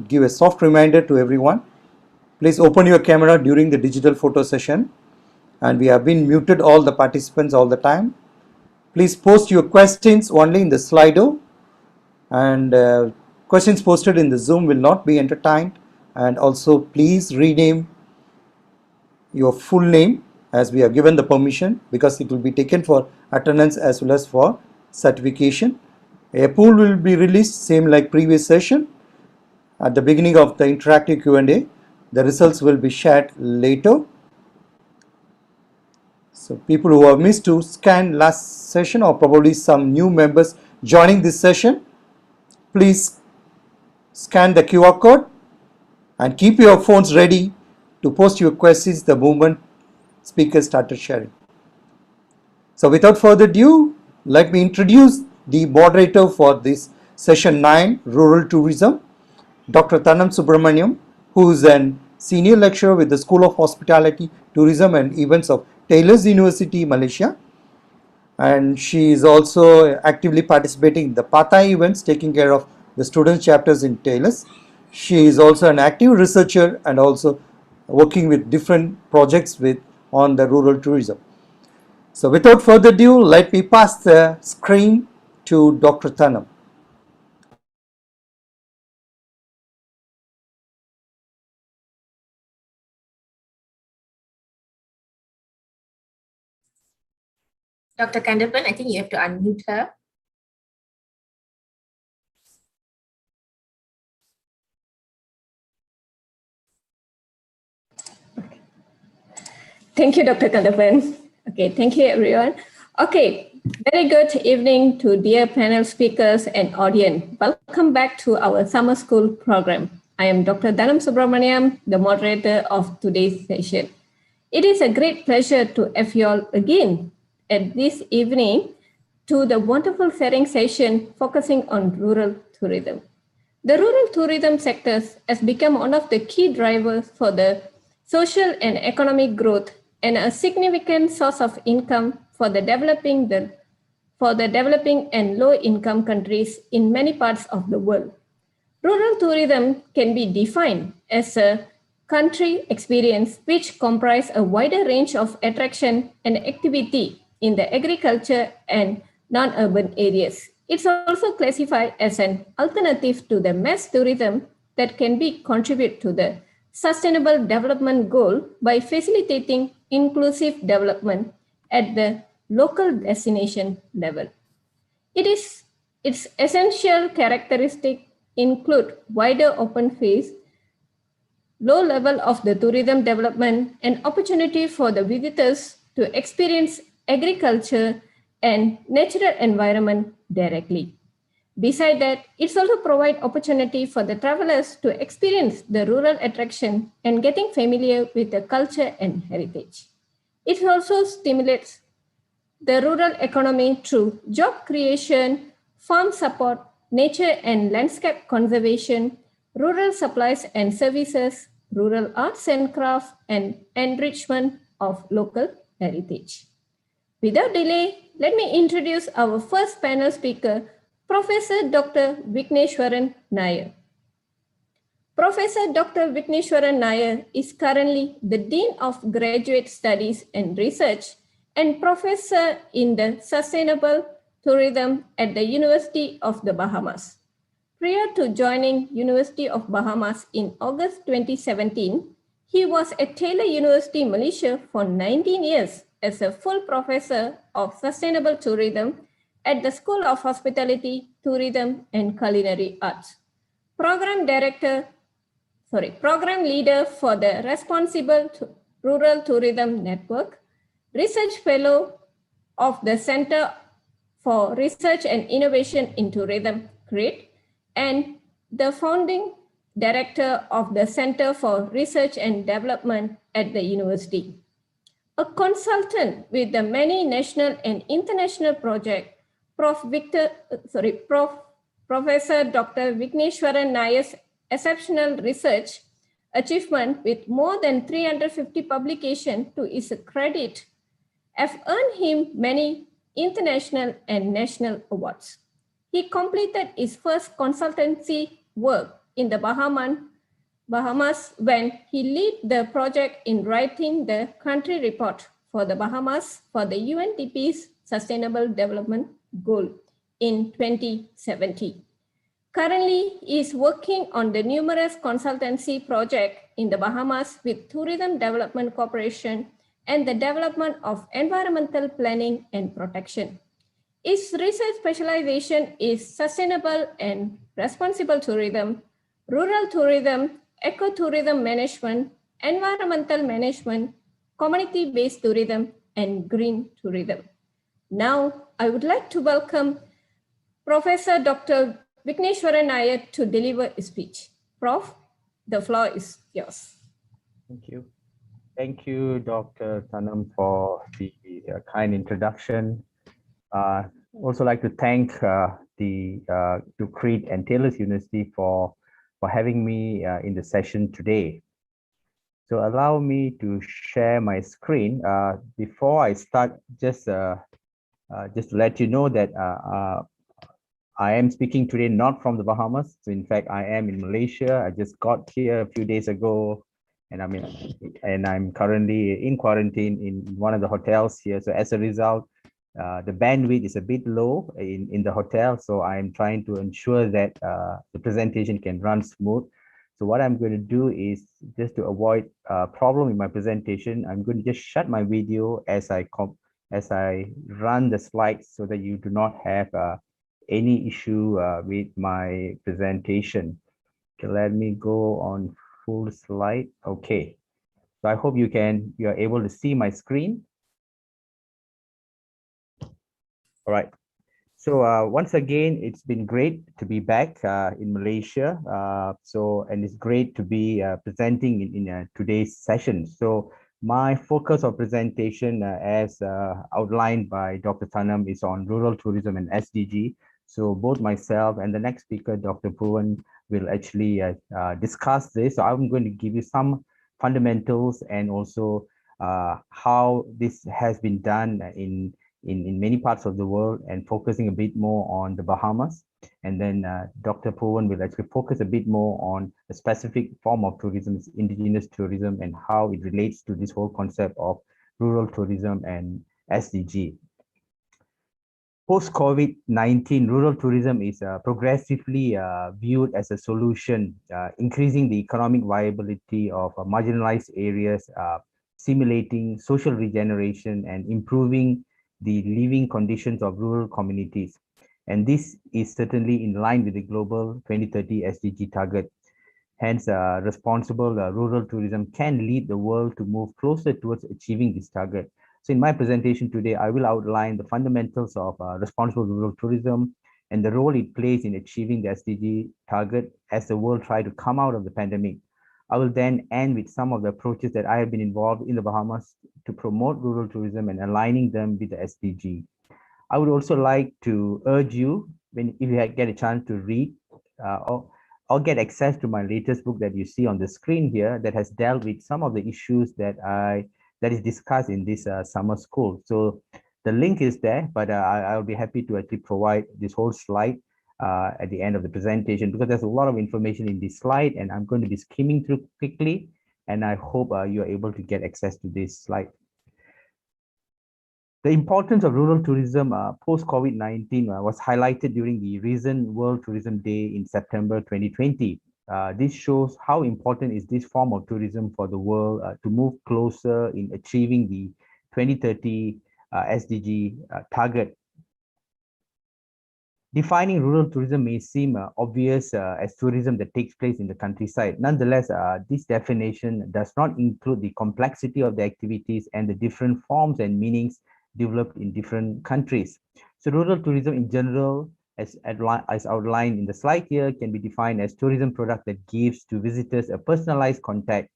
give a soft reminder to everyone. Please open your camera during the digital photo session, and we have been muted all the participants all the time. Please post your questions only in the Slido, and questions posted in the Zoom will not be entertained. And also please rename your full name as we have given the permission, because it will be taken for attendance as well as for certification. A poll will be released same like previous session at the beginning of the interactive Q&A. The results will be shared later. So people who have missed to scan last session, or probably some new members joining this session, please scan the QR code and keep your phones ready to post your questions the moment speakers started sharing. So without further ado, let me introduce the moderator for this session 9, Rural Tourism, Dr. Thanam Subramaniam, who is an senior lecturer with the School of Hospitality, Tourism and Events of Taylor's University, Malaysia. And she is also actively participating in the Pathai events, taking care of the student chapters in Taylor's. She is also an active researcher and also working with different projects on the rural tourism. So without further ado, let me pass the screen to Dr. Thanam. Dr. Kandapan, I think you have to unmute her. Thank you, Dr. Kandapan. Okay, thank you, everyone. Okay, very good evening to dear panel speakers and audience. Welcome back to our summer school program. I am Dr. Thanam Subramaniam, the moderator of today's session. It is a great pleasure to have you all again at this evening to the wonderful sharing session focusing on rural tourism. The rural tourism sectors has become one of the key drivers for the social and economic growth and a significant source of income for the developing and low-income countries in many parts of the world. Rural tourism can be defined as a country experience which comprise a wider range of attraction and activity in the agriculture and non-urban areas. It's also classified as an alternative to the mass tourism that can be contribute to the sustainable development goal by facilitating inclusive development at the local destination level. Its essential characteristics include wider open face, low level of the tourism development, and opportunity for the visitors to experience agriculture and natural environment directly. Besides that, it also provides opportunity for the travelers to experience the rural attraction and getting familiar with the culture and heritage. It also stimulates the rural economy through job creation, farm support, nature and landscape conservation, rural supplies and services, rural arts and crafts, and enrichment of local heritage. Without delay, let me introduce our first panel speaker, Professor Dr. Vikneswaran Nair. Professor Dr. Vikneswaran Nair is currently the Dean of Graduate Studies and Research and Professor in the Sustainable Tourism at the University of the Bahamas. Prior to joining University of Bahamas in August 2017, he was at Taylor University, Malaysia for 19 years as a full professor of sustainable tourism at the School of Hospitality, Tourism and Culinary Arts. Program leader for the Responsible Rural Tourism Network, research fellow of the Center for Research and Innovation in Tourism, CRiT, and the founding director of the Center for Research and Development at the university. A consultant with the many national and international projects, Professor Dr. Vikneswaran Nair's exceptional research achievement with more than 350 publications to his credit have earned him many international and national awards. He completed his first consultancy work in the Bahamas when he led the project in writing the country report for the Bahamas for the UNDP's Sustainable Development Goal in 2017. Currently, he is working on the numerous consultancy projects in the Bahamas with Tourism Development Corporation and the development of environmental planning and protection. His research specialization is sustainable and responsible tourism, rural tourism, ecotourism management, environmental management, community-based tourism, and green tourism. Now, I would like to welcome Professor Dr. Vikneswaran Nair to deliver a speech. Prof, the floor is yours. Thank you. Thank you, Dr. Tanam, for the kind introduction. Also like to thank to CRiT and Taylor's University for having me in the session today. So allow me to share my screen. Before I start, just to let you know that I am speaking today not from the Bahamas. So in fact, I am in Malaysia. I just got here a few days ago, and I'm currently in quarantine in one of the hotels here. So as a result, the bandwidth is a bit low in the hotel. So I'm trying to ensure that the presentation can run smooth. So what I'm going to do is, just to avoid a problem in my presentation, I'm going to just shut my video as I run the slides so that you do not have any issue with my presentation. Okay, let me go on full slide. Okay, so I hope you are able to see my screen. All right. So once again, it's been great to be back in Malaysia. And it's great to be presenting in today's session. So my focus of presentation, as outlined by Dr. Tanam, is on rural tourism and SDG. So both myself and the next speaker, Dr. Puvan, will actually discuss this. So I'm going to give you some fundamentals and also how this has been done in many parts of the world, and focusing a bit more on the Bahamas. And then Dr. Puvan will actually focus a bit more on a specific form of tourism, indigenous tourism, and how it relates to this whole concept of rural tourism and SDG. Post-COVID-19, rural tourism is progressively viewed as a solution, increasing the economic viability of marginalized areas, stimulating social regeneration, and improving the living conditions of rural communities. And this is certainly in line with the global 2030 SDG target. Hence, responsible rural tourism can lead the world to move closer towards achieving this target. So in my presentation today, I will outline the fundamentals of responsible rural tourism and the role it plays in achieving the SDG target as the world tries to come out of the pandemic. I will then end with some of the approaches that I have been involved in the Bahamas to promote rural tourism and aligning them with the SDG. I would also like to urge you, if you get a chance to read or get access to my latest book that you see on the screen here, that has dealt with some of the issues that is discussed in this summer school. So the link is there, but I'll be happy to actually provide this whole slide at the end of the presentation, because there's a lot of information in this slide, and I'm going to be skimming through quickly, and I hope you're able to get access to this slide. The importance of rural tourism post-COVID-19 was highlighted during the recent World Tourism Day in September 2020. This shows how important is this form of tourism for the world to move closer in achieving the 2030 SDG target. Defining rural tourism may seem obvious as tourism that takes place in the countryside. Nonetheless, this definition does not include the complexity of the activities and the different forms and meanings developed in different countries. So rural tourism in general, as outlined in the slide here, can be defined as tourism product that gives to visitors a personalized contact,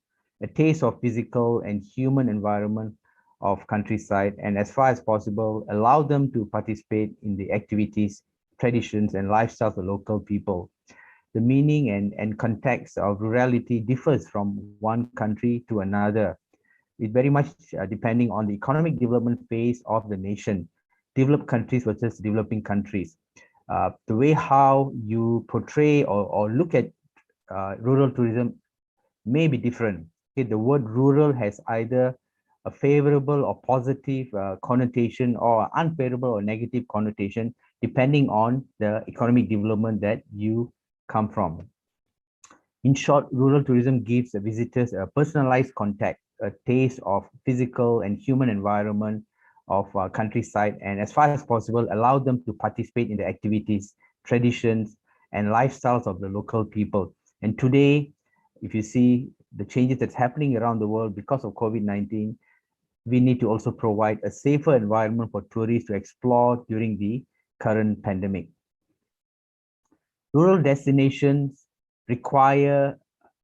a taste of physical and human environment of countryside, and as far as possible, allow them to participate in the activities, traditions, and lifestyles of local people. The meaning and context of rurality differs from one country to another. It very much depending on the economic development phase of the nation, developed countries versus developing countries. The way how you portray or look at rural tourism may be different. Okay, the word rural has either a favorable or positive connotation, or unfavorable or negative connotation, depending on the economic development that you come from. In short, rural tourism gives the visitors a personalized contact, a taste of physical and human environment of countryside, and as far as possible, allow them to participate in the activities, traditions, and lifestyles of the local people. And today, if you see the changes that's happening around the world because of COVID-19, we need to also provide a safer environment for tourists to explore during the current pandemic. Rural destinations require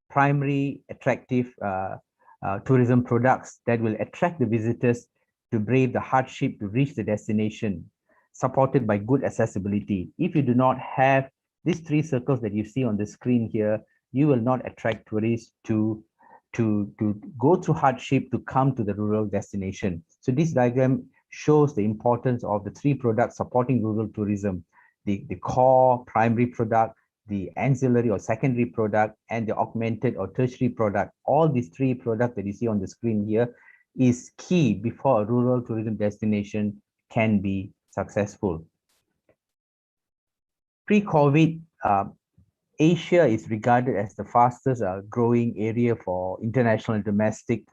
primary attractive tourism products that will attract the visitors to brave the hardship to reach the destination, supported by good accessibility. If you do not have these three circles that you see on the screen here, you will not attract tourists to go through hardship to come to the rural destination. So this diagram shows the importance of the three products supporting rural tourism: the core primary product, the ancillary or secondary product, and the augmented or tertiary product. All these three products that you see on the screen here is key before a rural tourism destination can be successful. Pre-COVID, Asia is regarded as the fastest growing area for international and domestic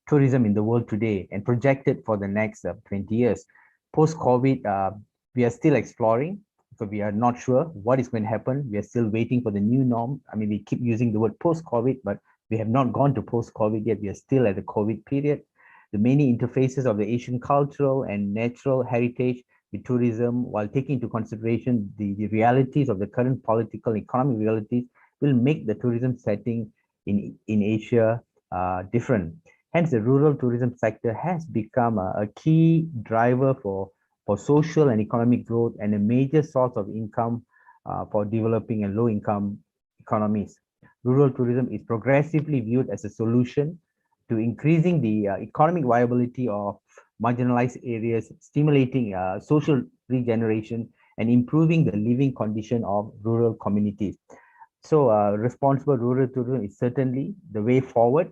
tourism in the world today, and projected for the next 20 years. Post-COVID, we are still exploring, so we are not sure what is going to happen. We are still waiting for the new norm. I mean, we keep using the word post-COVID, but we have not gone to post-COVID yet. We are still at the COVID period. The many interfaces of the Asian cultural and natural heritage with tourism, while taking into consideration the realities of the current political and economic realities, will make the tourism setting in Asia different. Hence, the rural tourism sector has become a key driver for social and economic growth, and a major source of income for developing and low-income economies. Rural tourism is progressively viewed as a solution to increasing the economic viability of marginalized areas, stimulating social regeneration, and improving the living condition of rural communities. So responsible rural tourism is certainly the way forward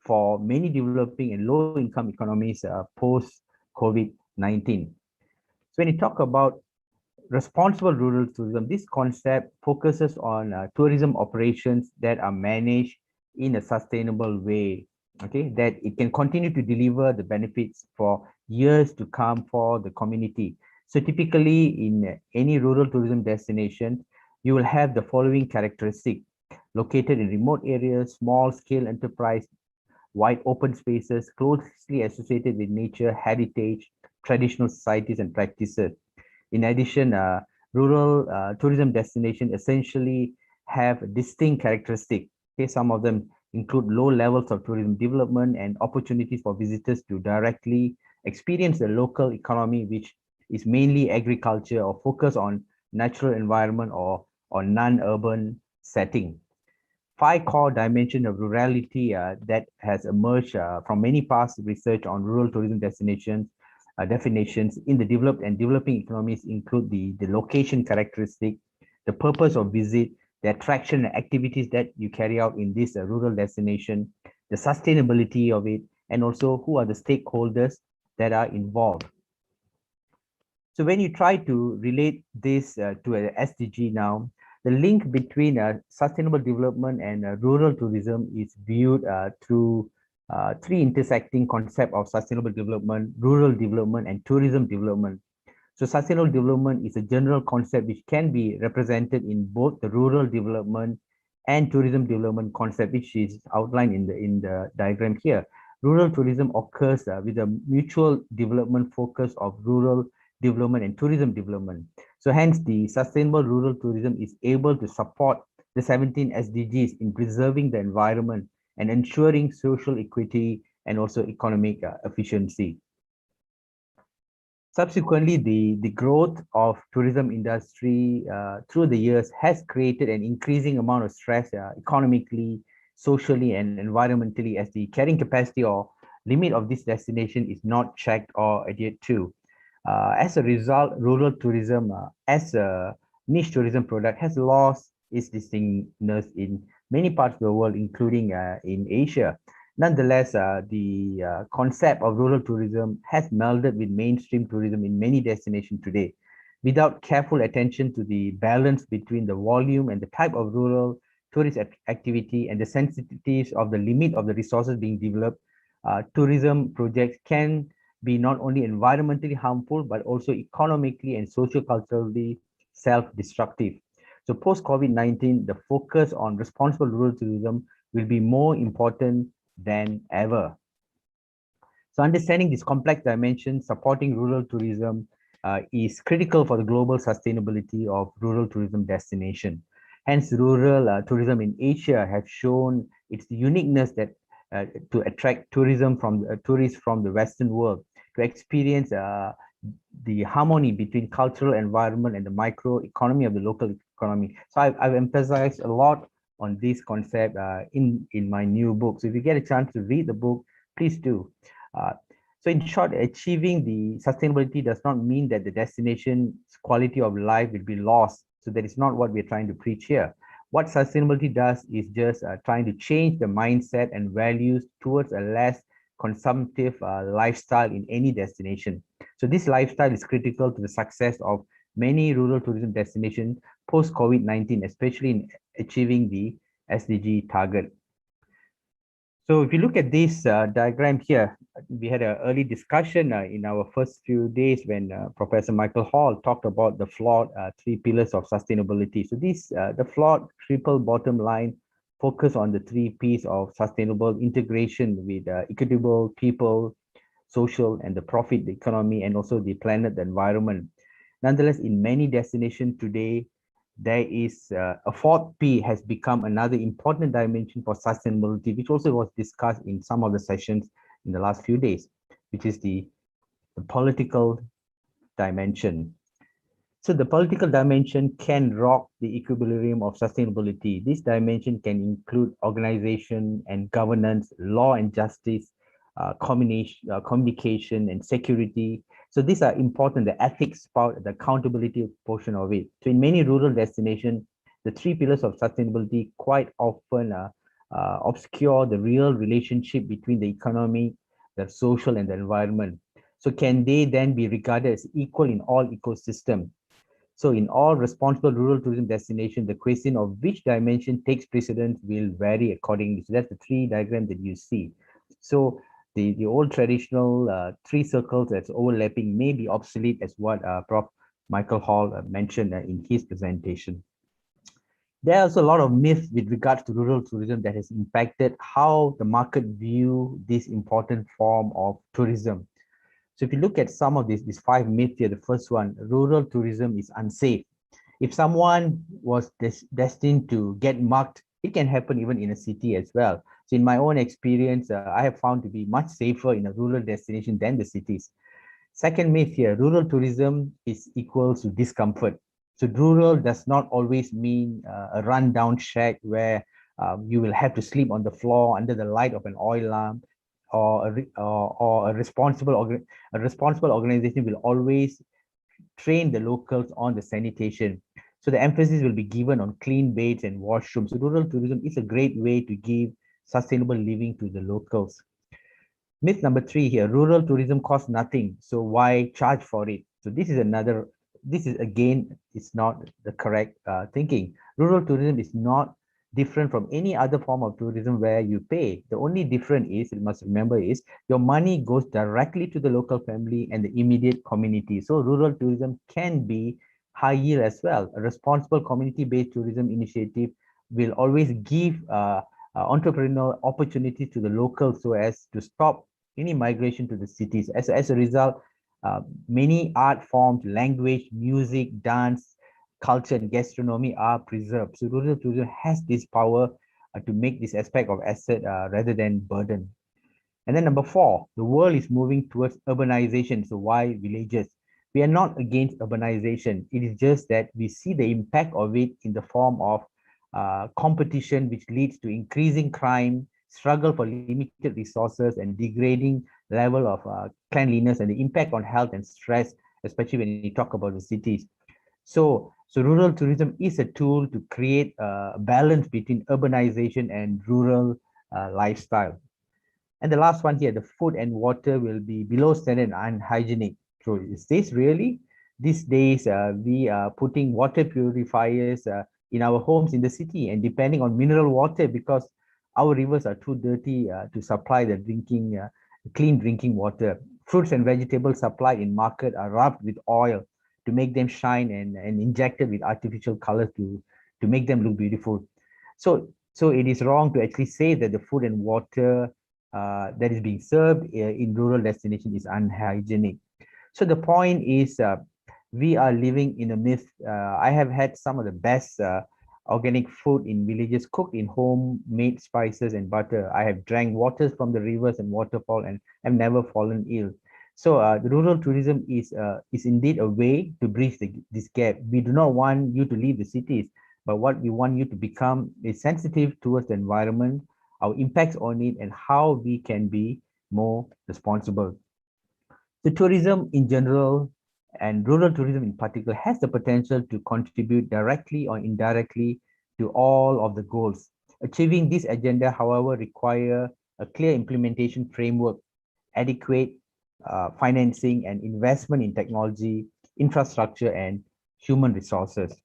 for many developing and low-income economies post-COVID-19. So when you talk about responsible rural tourism, this concept focuses on tourism operations that are managed in a sustainable way, okay, that it can continue to deliver the benefits for years to come for the community. So typically in any rural tourism destination, you will have the following characteristic: located in remote areas, small scale enterprise, wide open spaces, closely associated with nature, heritage, traditional societies and practices. In addition, rural tourism destinations essentially have distinct characteristics. Okay, some of them include low levels of tourism development and opportunities for visitors to directly experience the local economy, which is mainly agriculture or focus on natural environment or non-urban setting. 5 core dimensions of rurality that has emerged from many past research on rural tourism destinations definitions in the developed and developing economies include the location characteristic, the purpose of visit, the attraction and activities that you carry out in this rural destination, the sustainability of it, and also who are the stakeholders that are involved. So when you try to relate this to an SDG now, the link between sustainable development and rural tourism is viewed through three intersecting concepts of sustainable development, rural development, and tourism development. So sustainable development is a general concept which can be represented in both the rural development and tourism development concept, which is outlined in the diagram here. Rural tourism occurs with a mutual development focus of rural development and tourism development. So hence the sustainable rural tourism is able to support the 17 SDGs in preserving the environment and ensuring social equity and also economic efficiency. Subsequently, the growth of tourism industry through the years has created an increasing amount of stress economically, socially, and environmentally, as the carrying capacity or limit of this destination is not checked or adhered to. As a result, rural tourism as a niche tourism product has lost its distinctness in many parts of the world, including in Asia. Nonetheless, the concept of rural tourism has melded with mainstream tourism in many destinations today. Without careful attention to the balance between the volume and the type of rural tourist activity and the sensitivities of the limit of the resources being developed, tourism projects can be not only environmentally harmful, but also economically and socio-culturally self-destructive. So post-COVID-19, the focus on responsible rural tourism will be more important than ever. So understanding this complex dimension, supporting rural tourism is critical for the global sustainability of rural tourism destination. Hence, rural tourism in Asia have shown its uniqueness that to attract tourism from tourists from the Western world to experience the harmony between cultural environment and the microeconomy of the local economy. So I've emphasized a lot on this concept in my new book. So if you get a chance to read the book, please do. So in short, achieving the sustainability does not mean that the destination's quality of life will be lost. So that is not what we're trying to preach here. What sustainability does is just trying to change the mindset and values towards a less consumptive lifestyle in any destination. So this lifestyle is critical to the success of many rural tourism destinations post-COVID-19, especially in achieving the SDG target. So if you look at this diagram here, we had an early discussion in our first few days when Professor Michael Hall talked about the flawed three pillars of sustainability. So the flawed triple bottom line focus on the three P's of sustainable integration with equitable people, social, and the profit, the economy, and also the planet, the environment. Nonetheless, in many destinations today, there is a fourth P has become another important dimension for sustainability, which also was discussed in some of the sessions in the last few days, which is the political dimension. So the political dimension can rock the equilibrium of sustainability. This dimension can include organization and governance, law and justice, communication and security. So these are important, the ethics part, the accountability portion of it. So in many rural destinations, the three pillars of sustainability quite often obscure the real relationship between the economy, the social, and the environment. So can they then be regarded as equal in all ecosystems? So in all responsible rural tourism destinations, the question of which dimension takes precedence will vary accordingly. So that's the three diagram that you see. So the old traditional three circles that's overlapping may be obsolete, as what Prof. Michael Hall mentioned in his presentation. There are also a lot of myths with regards to rural tourism that has impacted how the market view this important form of tourism. So if you look at some of these five myths here, the first one, rural tourism is unsafe. If someone was destined to get mugged, it can happen even in a city as well. So in my own experience, I have found to be much safer in a rural destination than the cities. Second myth here, rural tourism is equals to discomfort. So rural does not always mean a rundown shack where you will have to sleep on the floor under the light of an oil lamp, or a responsible organization will always train the locals on the sanitation. So the emphasis will be given on clean beds and washrooms. So rural tourism is a great way to give sustainable living to the locals. Myth number 3 here, rural tourism costs nothing, so why charge for it? So this is again, it's not the correct thinking. Rural tourism is not different from any other form of tourism where you pay. The only difference is, you must remember, is your money goes directly to the local family and the immediate community. So rural tourism can be high yield as well. A responsible community-based tourism initiative will always give entrepreneurial opportunities to the locals so as to stop any migration to the cities. As a result, many art forms, language, music, dance, culture, and gastronomy are preserved. So rural tourism has this power to make this aspect of asset rather than burden. And then number 4, the world is moving towards urbanization. So why villages? We are not against urbanization. It is just that we see the impact of it in the form of competition, which leads to increasing crime, struggle for limited resources, and degrading level of cleanliness, and the impact on health and stress, especially when you talk about the cities. So So rural tourism is a tool to create a balance between urbanization and rural lifestyle. And the last one here, the food and water will be below standard and unhygienic. So is this really? These days, we are putting water purifiers in our homes in the city and depending on mineral water because our rivers are too dirty to supply the clean drinking water. Fruits and vegetables supplied in market are rubbed with oil to make them shine and injected with artificial colors to make them look beautiful. So it is wrong to actually say that the food and water that is being served in rural destination is unhygienic. So the point is we are living in a myth. I have had some of the best organic food in villages cooked in homemade spices and butter. I have drank waters from the rivers and waterfall and have never fallen ill. So the rural tourism is indeed a way to bridge this gap. We do not want you to leave the cities, but what we want you to become is sensitive towards the environment, our impacts on it, and how we can be more responsible. The tourism in general and rural tourism in particular has the potential to contribute directly or indirectly to all of the goals. Achieving this agenda, however, require a clear implementation framework, adequate financing and investment in technology, infrastructure, and human resources.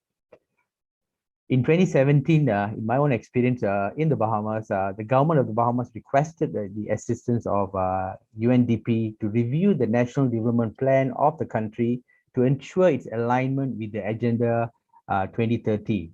In 2017, in my own experience in the Bahamas, the government of the Bahamas requested the assistance of UNDP to review the National Development Plan of the country to ensure its alignment with the Agenda 2030.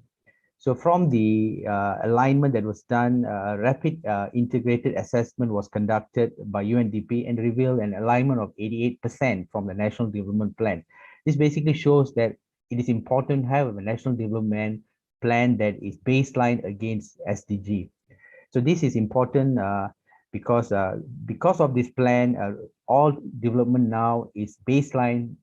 So from the alignment that was done, rapid integrated assessment was conducted by UNDP and revealed an alignment of 88% from the National Development Plan. This basically shows that it is important to have a national development plan that is baseline against SDG. So this is important because of this plan, all development now is baseline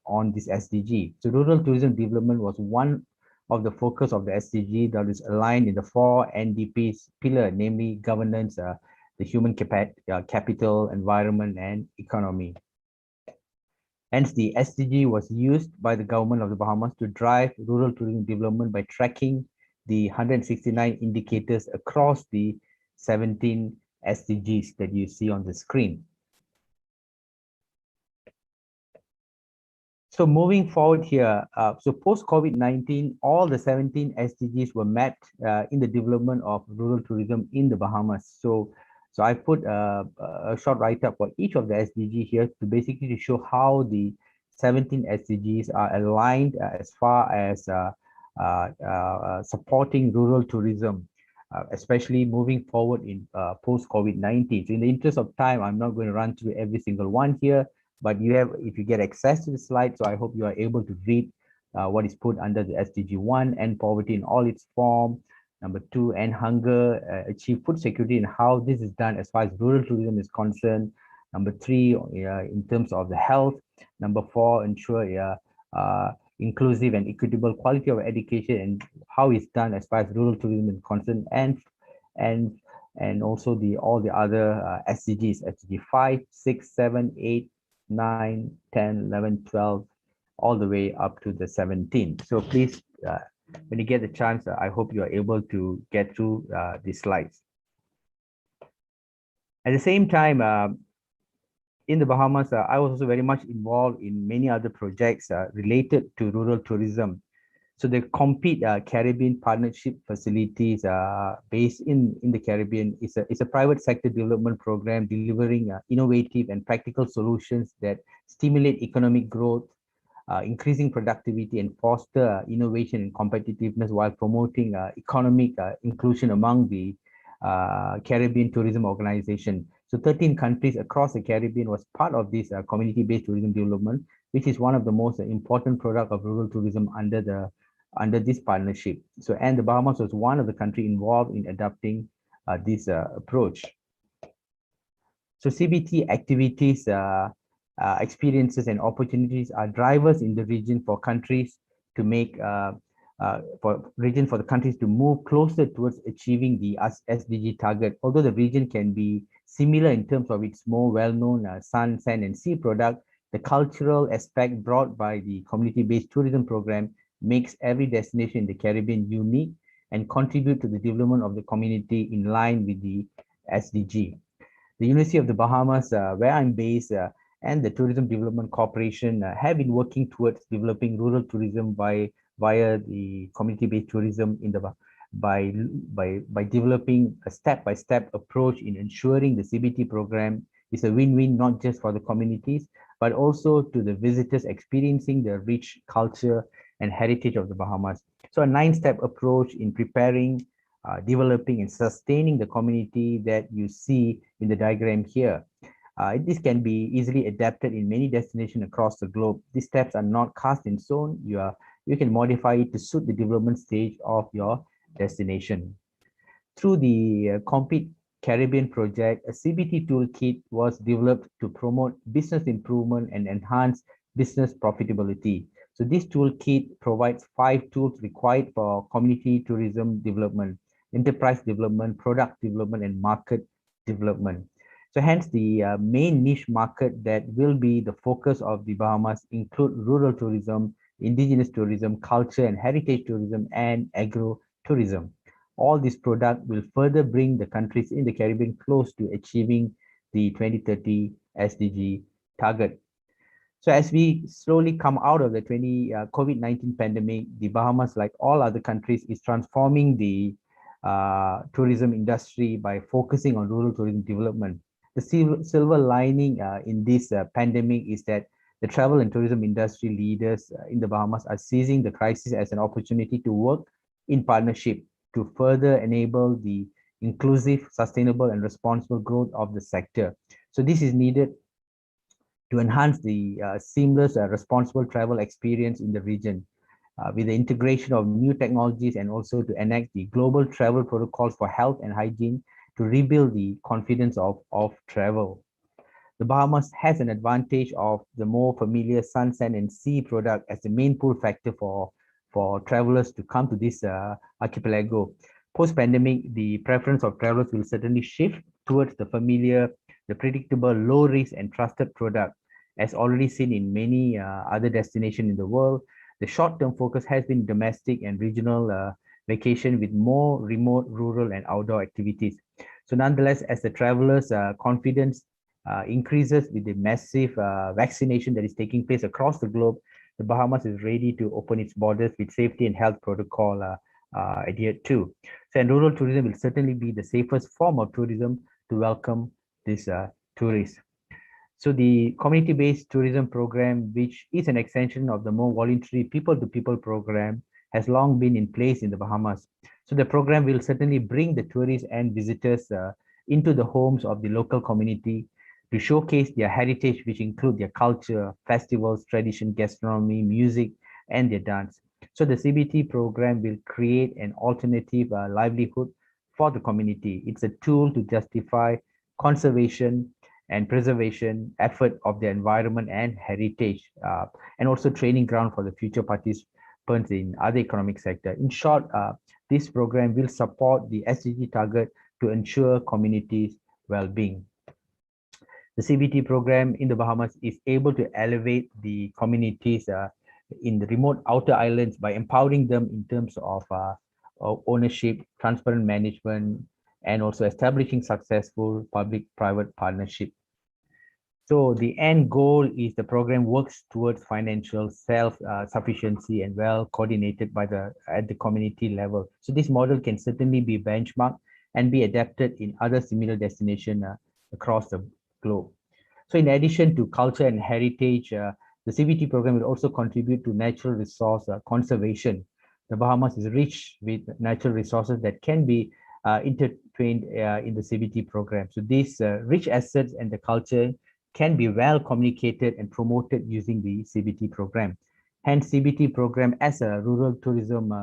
on this SDG. So rural tourism development was one of the focus of the SDG that is aligned in the 4 NDPs pillar, namely governance, the human capital, environment, and economy. Hence, the SDG was used by the government of the Bahamas to drive rural tourism development by tracking the 169 indicators across the 17 SDGs that you see on the screen. So moving forward here, so post-COVID-19, all the 17 SDGs were met in the development of rural tourism in the Bahamas. So I put a short write-up for each of the SDG here to basically to show how the 17 SDGs are aligned as far as supporting rural tourism, especially moving forward in post-COVID-19. So in the interest of time, I'm not going to run through every single one here, but you have, if you get access to the slide, so I hope you are able to read what is put under the SDG 1, end poverty in all its form. Number 2, end hunger, achieve food security, and how this is done as far as rural tourism is concerned. Number 3, in terms of the health. Number 4, ensure inclusive and equitable quality of education and how it's done as far as rural tourism is concerned, and also all the other SDGs, SDG 5, 6, 7, 8, 9, 10, 11, 12, all the way up to the 17. So please, when you get the chance, I hope you are able to get through these slides. At the same time, in the Bahamas, I was also very much involved in many other projects related to rural tourism. So the Compete Caribbean Partnership Facilities based in the Caribbean is a private sector development program delivering innovative and practical solutions that stimulate economic growth, increasing productivity and foster innovation and competitiveness while promoting economic inclusion among the Caribbean Tourism Organization. So 13 countries across the Caribbean was part of this community-based tourism development, which is one of the most important product of rural tourism under this partnership. So, and the Bahamas was one of the countries involved in adopting this approach. So CBT activities, experiences and opportunities are drivers in the region for countries to make for the countries to move closer towards achieving the SDG target. Although the region can be similar in terms of its more well-known sun, sand, and sea product, the cultural aspect brought by the community-based tourism program makes every destination in the Caribbean unique and contribute to the development of the community in line with the SDG. The University of the Bahamas, where I'm based, and the Tourism Development Corporation have been working towards developing rural tourism via the community-based tourism in the by developing a step-by-step approach in ensuring the CBT program is a win-win not just for the communities but also to the visitors experiencing the rich culture and heritage of the Bahamas. So a 9-step approach in preparing, developing and sustaining the community that you see in the diagram here. This can be easily adapted in many destinations across the globe. These steps are not cast in stone. You can modify it to suit the development stage of your destination. Through the Complete Caribbean project, a CBT toolkit was developed to promote business improvement and enhance business profitability. So this toolkit provides 5 tools required for community tourism development: enterprise development, product development, and market development. So hence the main niche market that will be the focus of the Bahamas include rural tourism, indigenous tourism, culture and heritage tourism, and agro-tourism. All these products will further bring the countries in the Caribbean close to achieving the 2030 SDG target. So as we slowly come out of the COVID-19 pandemic, the Bahamas, like all other countries, is transforming the tourism industry by focusing on rural tourism development. The silver lining in this pandemic is that the travel and tourism industry leaders in the Bahamas are seizing the crisis as an opportunity to work in partnership to further enable the inclusive, sustainable, and responsible growth of the sector. So this is needed to enhance the seamless, responsible travel experience in the region with the integration of new technologies and also to enact the global travel protocols for health and hygiene to rebuild the confidence of travel. The Bahamas has an advantage of the more familiar sun, sand, and sea product as the main pull factor for travelers to come to this archipelago. Post-pandemic, the preference of travelers will certainly shift towards the familiar, the predictable, low risk, and trusted product. As already seen in many other destinations in the world, the short-term focus has been domestic and regional vacation with more remote, rural, and outdoor activities. So nonetheless, as the travelers' confidence increases with the massive vaccination that is taking place across the globe, the Bahamas is ready to open its borders with safety and health protocol adhered to. So, and rural tourism will certainly be the safest form of tourism to welcome these tourists. So the community-based tourism program, which is an extension of the more voluntary people-to-people program, has long been in place in the Bahamas. So the program will certainly bring the tourists and visitors into the homes of the local community to showcase their heritage, which include their culture, festivals, tradition, gastronomy, music, and their dance. So the CBT program will create an alternative livelihood for the community. It's a tool to justify conservation and preservation effort of the environment and heritage, and also training ground for the future participants in other economic sector. In short, this program will support the SDG target to ensure communities' well-being. The CBT program in the Bahamas is able to elevate the communities in the remote outer islands by empowering them in terms of ownership, transparent management, and also establishing successful public-private partnership. So the end goal is the program works towards financial self-sufficiency and well coordinated at the community level. So this model can certainly be benchmarked and be adapted in other similar destinations across the globe. So in addition to culture and heritage, the CBT program will also contribute to natural resource conservation. The Bahamas is rich with natural resources that can be intertwined in the CBT program. So these rich assets and the culture can be well communicated and promoted using the CBT program. Hence, CBT program as a rural tourism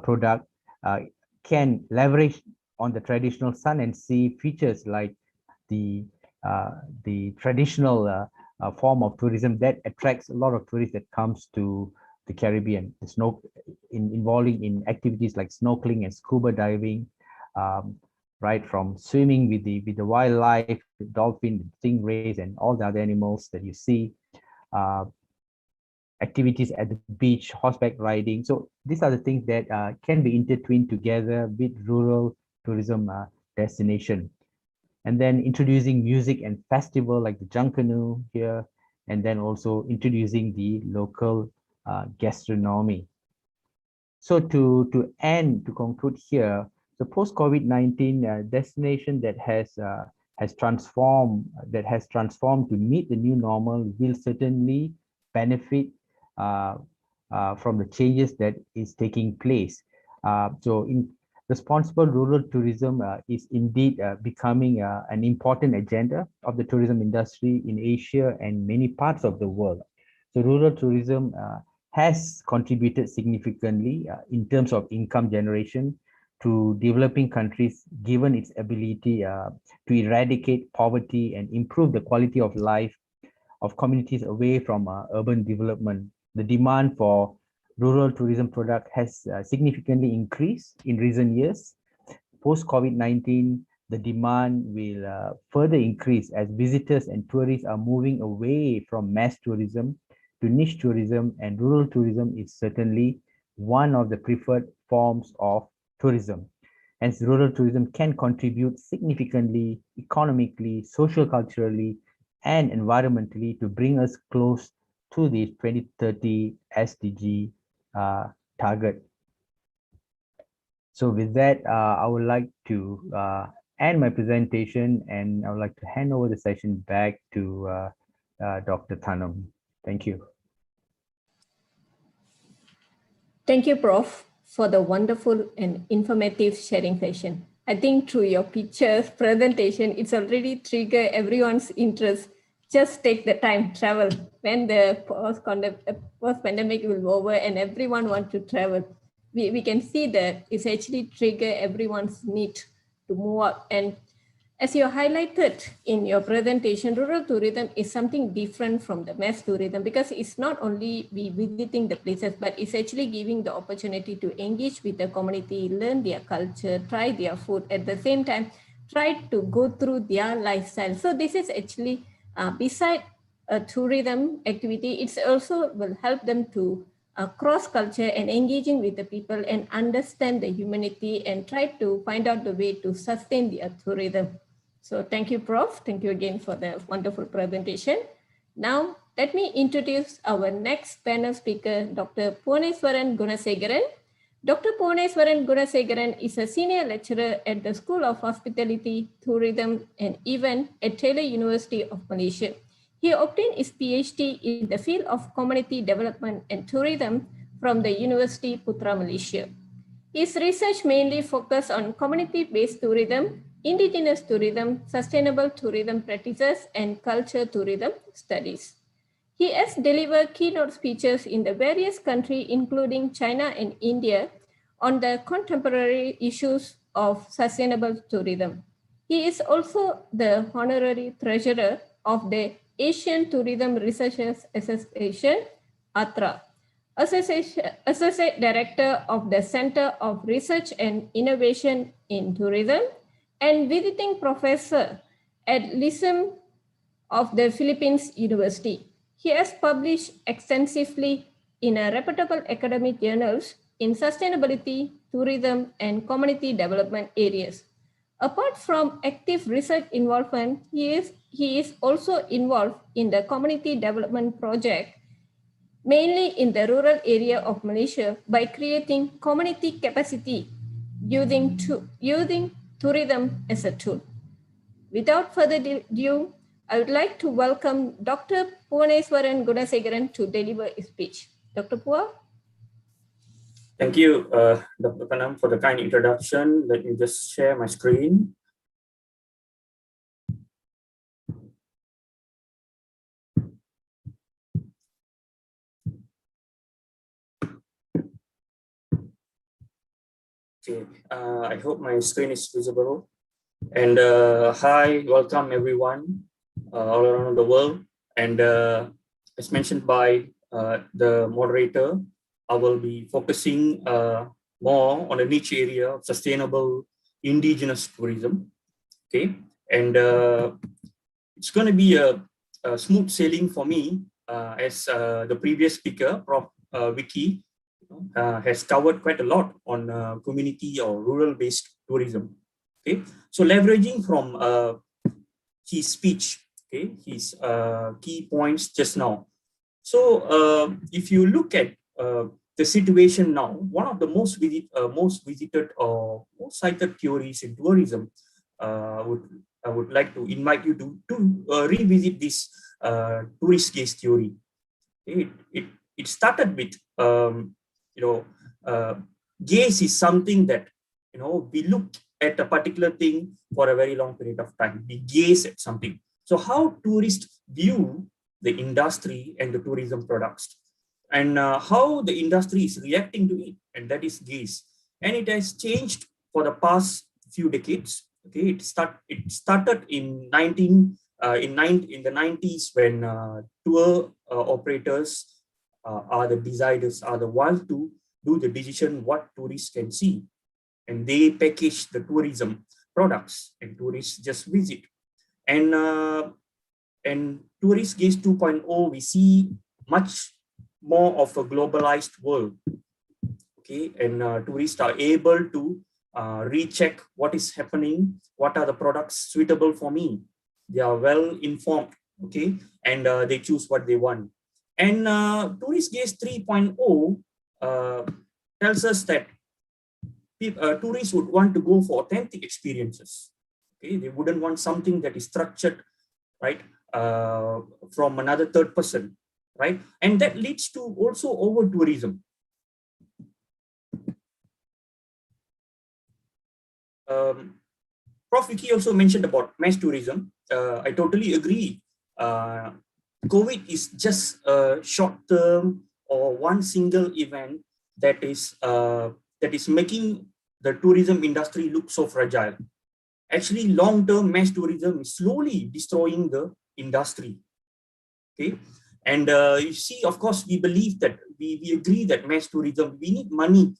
product can leverage on the traditional sun and sea features like the traditional form of tourism that attracts a lot of tourists that comes to the Caribbean, involving in activities like snorkeling and scuba diving, right from swimming with the wildlife, the dolphin, the stingrays, and all the other animals that you see, activities at the beach, horseback riding. So these are the things that can be intertwined together with rural tourism destination. And then introducing music and festival like the Junkanoo here, and then also introducing the local gastronomy. So to conclude here, the post-COVID-19 destination that has transformed to meet the new normal will certainly benefit from the changes that is taking place. So responsible rural tourism is indeed becoming an important agenda of the tourism industry in Asia and many parts of the world. So rural tourism has contributed significantly in terms of income generation to developing countries, given its ability to eradicate poverty and improve the quality of life of communities away from urban development. The demand for rural tourism product has significantly increased in recent years. Post-COVID-19, the demand will further increase as visitors and tourists are moving away from mass tourism to niche tourism, and rural tourism is certainly one of the preferred forms of tourism. Hence, rural tourism can contribute significantly, economically, socio-culturally, and environmentally to bring us close to the 2030 SDG target. So with that, I would like to end my presentation, and I would like to hand over the session back to Dr. Thanam. Thank you. Thank you, Prof, for the wonderful and informative sharing session. I think through your pictures, presentation, it's already triggered everyone's interest. Just take the time, travel. When the post-pandemic will be over and everyone wants to travel, we can see that it's actually trigger everyone's need to move out. And as you highlighted in your presentation, rural tourism is something different from the mass tourism because it's not only we visiting the places, but it's actually giving the opportunity to engage with the community, learn their culture, try their food, at the same time, try to go through their lifestyle. So this is actually, beside a tourism activity, it's also will help them to cross culture and engaging with the people and understand the humanity and try to find out the way to sustain their tourism. So thank you, Prof. Thank you again for the wonderful presentation. Now, let me introduce our next panel speaker, Dr. Puvaneswaran Kunasekaran. Dr. Puvaneswaran Kunasekaran is a senior lecturer at the School of Hospitality, Tourism and Event at Taylor University of Malaysia. He obtained his PhD in the field of community development and tourism from the University Putra, Malaysia. His research mainly focused on community-based tourism, indigenous tourism, sustainable tourism practices, and culture tourism studies. He has delivered keynote speeches in the various countries, including China and India, on the contemporary issues of sustainable tourism. He is also the honorary treasurer of the Asian Tourism Researchers Association, ATRA, Associate Director of the Center of Research and Innovation in Tourism, and visiting professor at LISM of the Philippines University. He has published extensively in reputable academic journals in sustainability, tourism, and community development areas. Apart from active research involvement, he is also involved in the community development project, mainly in the rural area of Malaysia, by creating community capacity using tourism as a tool. Without further ado, I would like to welcome Dr. Puvaneswaran Kunasekaran to deliver his speech. Dr. Puva? Thank you, Dr. Kanam, for the kind introduction. Let me just share my screen. Okay, I hope my screen is visible. And hi, welcome everyone all around the world. And as mentioned by the moderator, I will be focusing more on the niche area of sustainable indigenous tourism. Okay, and it's going to be a smooth sailing for me as the previous speaker, Prof. Vicky, has covered quite a lot on community or rural-based tourism. Okay, so leveraging from his speech, okay, his key points just now. So if you look at the situation now, one of the most visited or most cited theories in tourism, I would like to invite you to revisit this tourist gaze theory. It started with gaze is something that we look at a particular thing for a very long period of time. We gaze at something. So how tourists view the industry and the tourism products, and how the industry is reacting to it, and that is gaze. And it has changed for the past few decades. Okay, it started in the 90s when tour operators are the deciders, are the ones to do the decision what tourists can see, and they package the tourism products, and tourists just visit. And Tourist Gaze 2.0, we see much more of a globalized world. Okay, and tourists are able to recheck what is happening, what are the products suitable for me. They are well informed, okay, and they choose what they want. And Tourist Gaze 3.0 tells us that tourists would want to go for authentic experiences. Okay, they wouldn't want something that is structured, right, from another third person, right, and that leads to also over tourism. Prof. Vicky also mentioned about mass tourism. I totally agree. COVID is just a short-term or one single event that is making the tourism industry look so fragile. Actually, long-term mass tourism is slowly destroying the industry. Okay, and you see, of course, we believe that we agree that mass tourism, we need money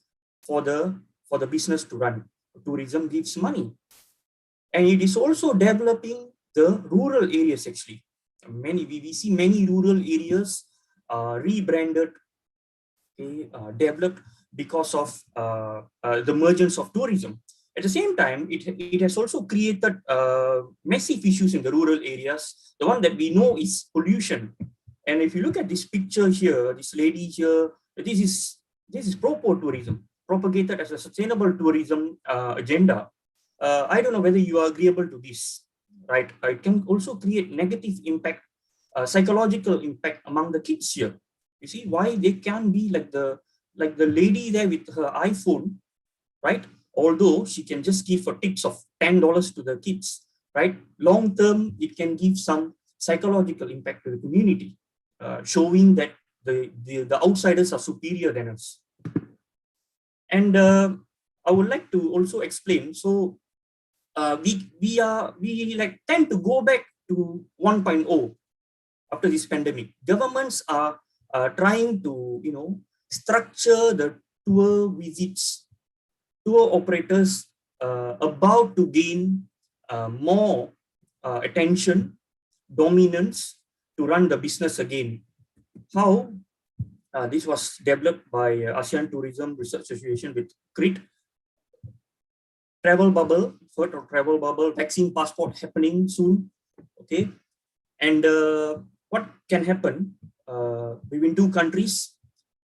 for the business to run. Tourism gives money, and it is also developing the rural areas. Actually, we see many rural areas rebranded, okay, developed because of the emergence of tourism. At the same time, it has also created massive issues in the rural areas. The one that we know is pollution. And if you look at this picture here, this lady here, this is tourism, propagated as a sustainable tourism agenda. I don't know whether you are agreeable to this, right? It can also create negative impact, psychological impact among the kids here. You see why they can be like the lady there with her iPhone, right? Although she can just give a tips of $10 to the kids, right? Long term, it can give some psychological impact to the community, showing that the outsiders are superior than us. And I would like to also explain. So we tend to go back to 1.0 after this pandemic. Governments are trying to structure the tour visits. Tour operators about to gain more attention, dominance to run the business again. How? This was developed by ASEAN Tourism Research Association with CRiT. Travel bubble, vaccine passport happening soon. Okay, and what can happen between two countries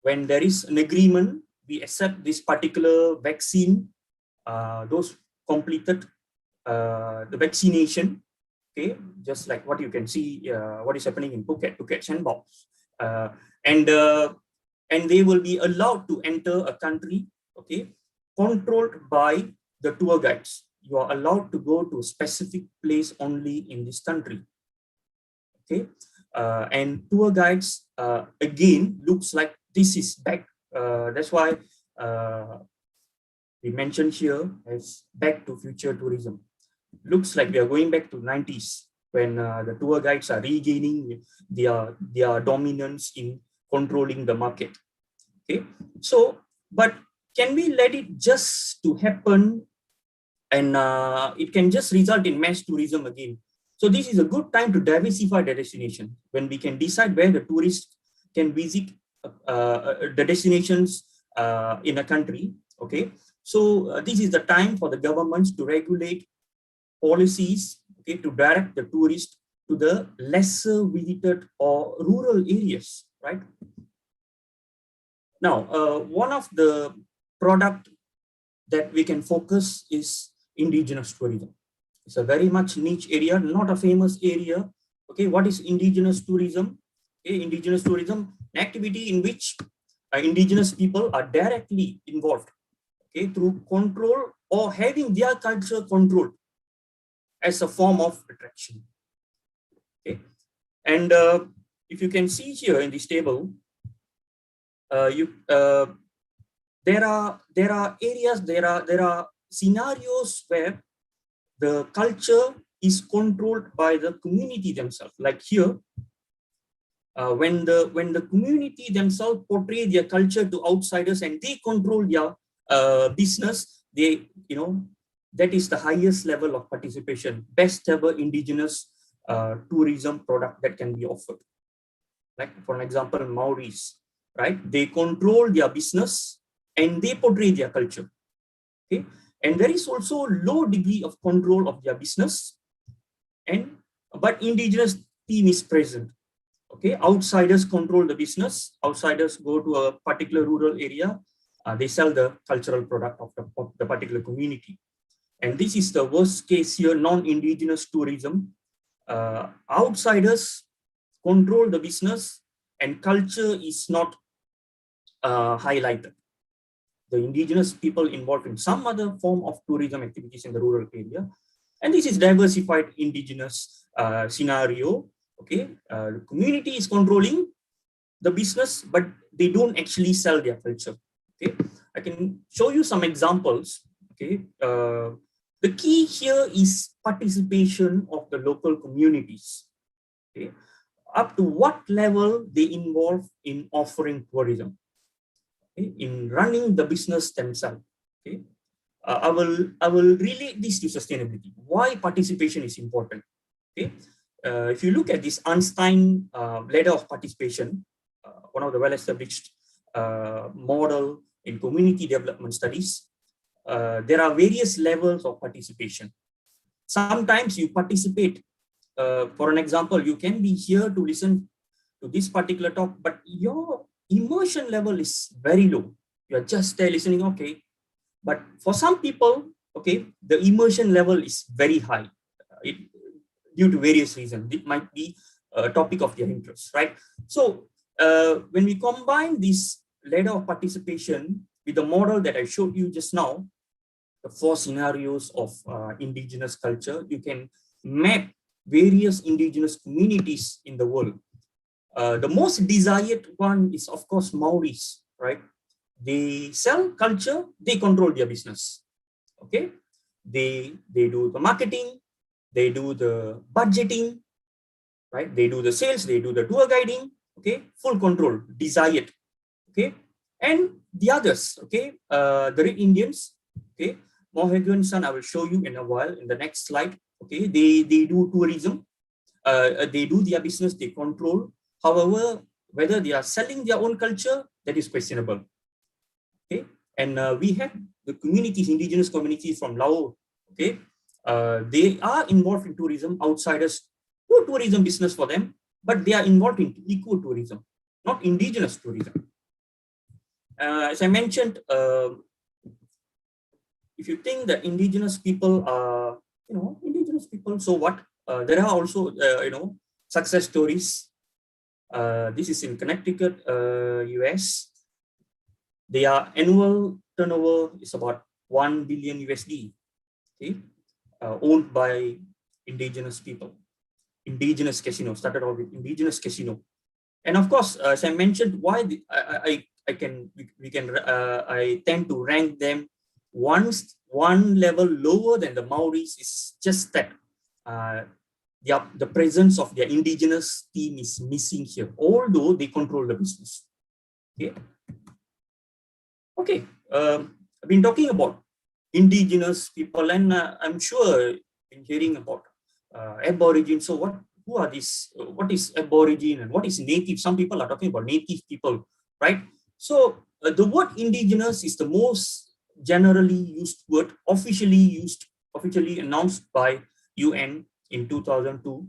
when there is an agreement? We accept this particular vaccine, those completed the vaccination, okay, just like what you can see, what is happening in Phuket Sandbox, and they will be allowed to enter a country, okay, controlled by the tour guides. You are allowed to go to a specific place only in this country, okay, and tour guides again looks like this is back. That's why we mentioned here as back to future tourism. Looks like we are going back to 90s when the tour guides are regaining their dominance in controlling the market. Okay, so but can we let it just to happen and it can just result in mass tourism again? So this is a good time to diversify the destination when we can decide where the tourists can visit the destinations in a country. Okay, so this is the time for the governments to regulate policies, okay, to direct the tourists to the lesser visited or rural areas, right? Now, one of the product that we can focus is indigenous tourism. It's a very much niche area, not a famous area. Okay, what is indigenous tourism? Okay, indigenous tourism, an activity in which indigenous people are directly involved, okay, through control or having their culture controlled as a form of attraction. Okay, and if you can see here in this table, there are areas, there are scenarios where the culture is controlled by the community themselves. Like here, when the community themselves portray their culture to outsiders and they control their business, they, you know, that is the highest level of participation, best ever indigenous tourism product that can be offered. Like for an example, Maoris, right? They control their business and they portray their culture. Okay, and there is also low degree of control of their business, but indigenous team is present. Okay, outsiders control the business. Outsiders go to a particular rural area, they sell the cultural product of the particular community. And this is the worst case here, non-indigenous tourism. Outsiders control the business and culture is not highlighted. The indigenous people involved in some other form of tourism activities in the rural area. And this is diversified indigenous scenario. Okay, the community is controlling the business, but they don't actually sell their culture. Okay, I can show you some examples. Okay, the key here is participation of the local communities. Okay, up to what level they involve in offering tourism, okay, in running the business themselves. Okay, I will relate this to sustainability. Why participation is important. Okay, if you look at this Einstein ladder of participation, one of the well-established model in community development studies, there are various levels of participation. Sometimes you participate. For an example, you can be here to listen to this particular talk, but your immersion level is very low. You are just there listening, okay. But for some people, okay, the immersion level is very high. Due to various reasons, it might be a topic of their interest, right? So when we combine this ladder of participation with the model that I showed you just now, the 4 scenarios of indigenous culture, you can map various indigenous communities in the world. The most desired one is, of course, Maoris, right? They sell culture, they control their business. Okay, they do the marketing, they do the budgeting, right? They do the sales, they do the tour guiding. Okay, full control, desired. Okay, and the others, okay, the Red Indians, okay, Mohegan Sun, I will show you in a while in the next slide. Okay, they do tourism, they do their business, they control. However, whether they are selling their own culture, that is questionable. Okay, and we have the communities, indigenous communities from Laos. Okay, they are involved in tourism. Outsiders do tourism business for them, but they are involved in eco-tourism, not indigenous tourism. As I mentioned, if you think that indigenous people are, indigenous people, so what? There are also, success stories. This is in Connecticut, US. Their annual turnover is about 1 billion USD, okay, owned by indigenous people. Indigenous casino, started off with indigenous casino. And of course, as I mentioned, why I tend to rank them one level lower than the Maoris is just that the presence of their indigenous team is missing here, although they control the business. Okay, I've been talking about indigenous people, and I'm sure you've been hearing about Aborigine. So who are these? What is Aborigine and what is native? Some people are talking about native people, right? So the word indigenous is the most generally used word, officially announced by UN in 2002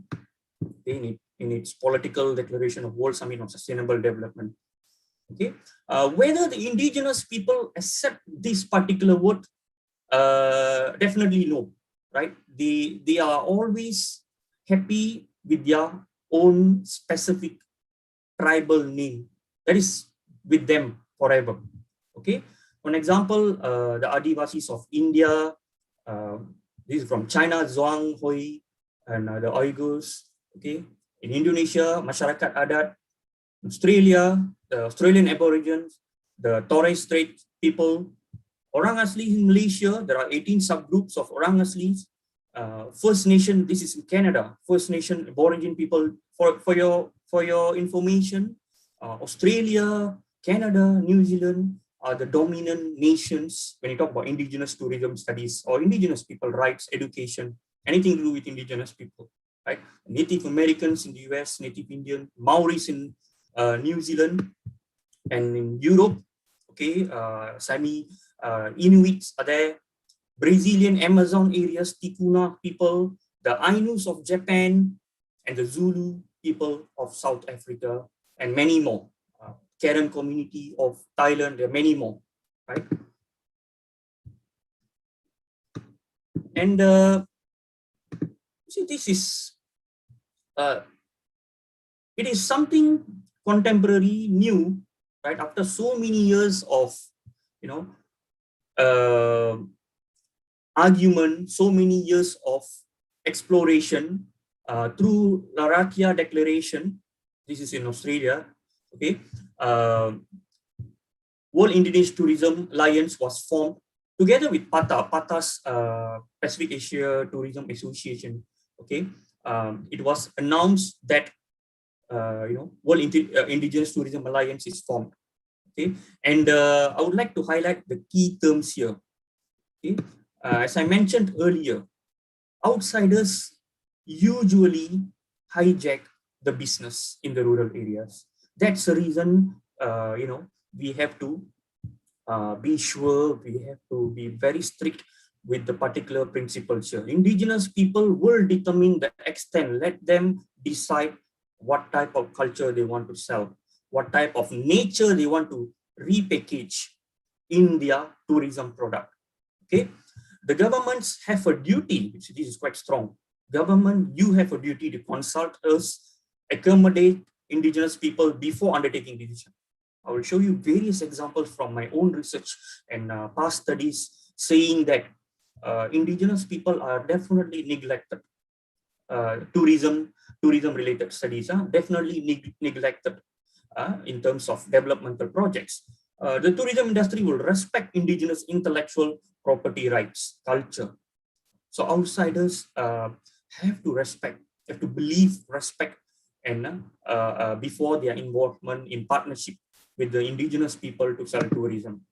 in its political declaration of World Summit on Sustainable Development. Okay, whether the indigenous people accept this particular word, definitely no, right? They are always happy with their own specific tribal name that is with them forever. Okay, for example, the Adivasis of India, this is from China, Zhuang Hui, and the Uyghurs. Okay, in Indonesia, Masyarakat Adat, Australia, the Australian Aborigines, the Torres Strait people, Orang Asli in Malaysia, there are 18 subgroups of Orang Aslis. First Nation, this is in Canada, First Nation Aborigine people, for your information, Australia, Canada, New Zealand are the dominant nations when you talk about Indigenous tourism studies or Indigenous people rights, education, anything to do with Indigenous people, right? Native Americans in the US, Native Indian, Maoris in New Zealand, and in Europe, okay, Sami Inuits are there, Brazilian Amazon areas, Tikuna people, the Ainus of Japan, and the Zulu people of South Africa, and many more. Karen community of Thailand, there are many more, right? And see, this is it is something contemporary, new, right? After so many years of, you know, argument, so many years of exploration through Larakia Declaration. This is in Australia. Okay, World Indigenous Tourism Alliance was formed together with PATA's Pacific Asia Tourism Association. Okay, it was announced that World Indigenous Tourism Alliance is formed. Okay, and I would like to highlight the key terms here. Okay, as I mentioned earlier, outsiders usually hijack the business in the rural areas. That's the reason we have to be sure, we have to be very strict with the particular principles here. Indigenous people will determine the extent. Let them decide what type of culture they want to sell, what type of nature they want to repackage in their tourism product. Okay, the governments have a duty, which this is quite strong. Government, you have a duty to consult us, accommodate indigenous people before undertaking decision. I will show you various examples from my own research and past studies saying that indigenous people are definitely neglected. Tourism related studies are definitely neglected in terms of developmental projects. The tourism industry will respect indigenous intellectual property rights, culture. So outsiders have to respect, have to believe, respect, and before their involvement in partnership with the indigenous people to sell tourism.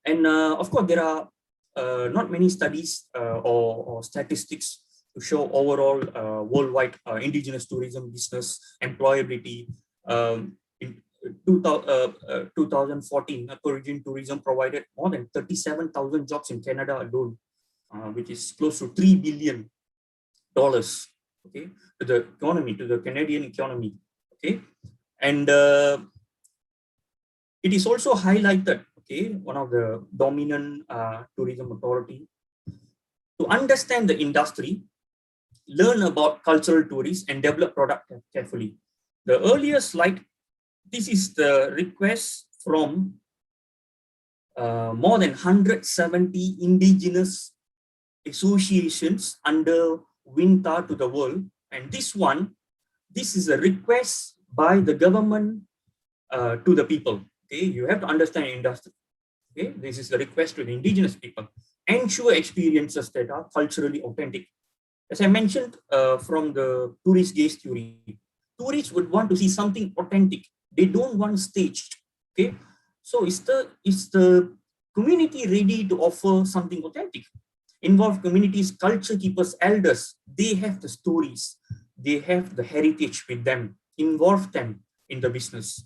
And of course, there are not many studies or statistics to show overall worldwide indigenous tourism business employability. In 2014, Aborigine tourism provided more than 37,000 jobs in Canada alone, which is close to $3 billion, okay, to the economy, to the Canadian economy, okay. And it is also highlighted, okay, one of the dominant tourism authority, to understand the industry, learn about cultural tourists, and develop product carefully. The earlier slide, this is the request from more than 170 indigenous associations under UNWTO to the world. And this is a request by the government to the people. Okay, you have to understand industry. Okay, this is a request to the indigenous people. Ensure experiences that are culturally authentic. As I mentioned from the tourist gaze theory, tourists would want to see something authentic. They don't want staged. Okay, so is the community ready to offer something authentic? Involve communities, culture keepers, elders. They have the stories, they have the heritage with them. Involve them in the business.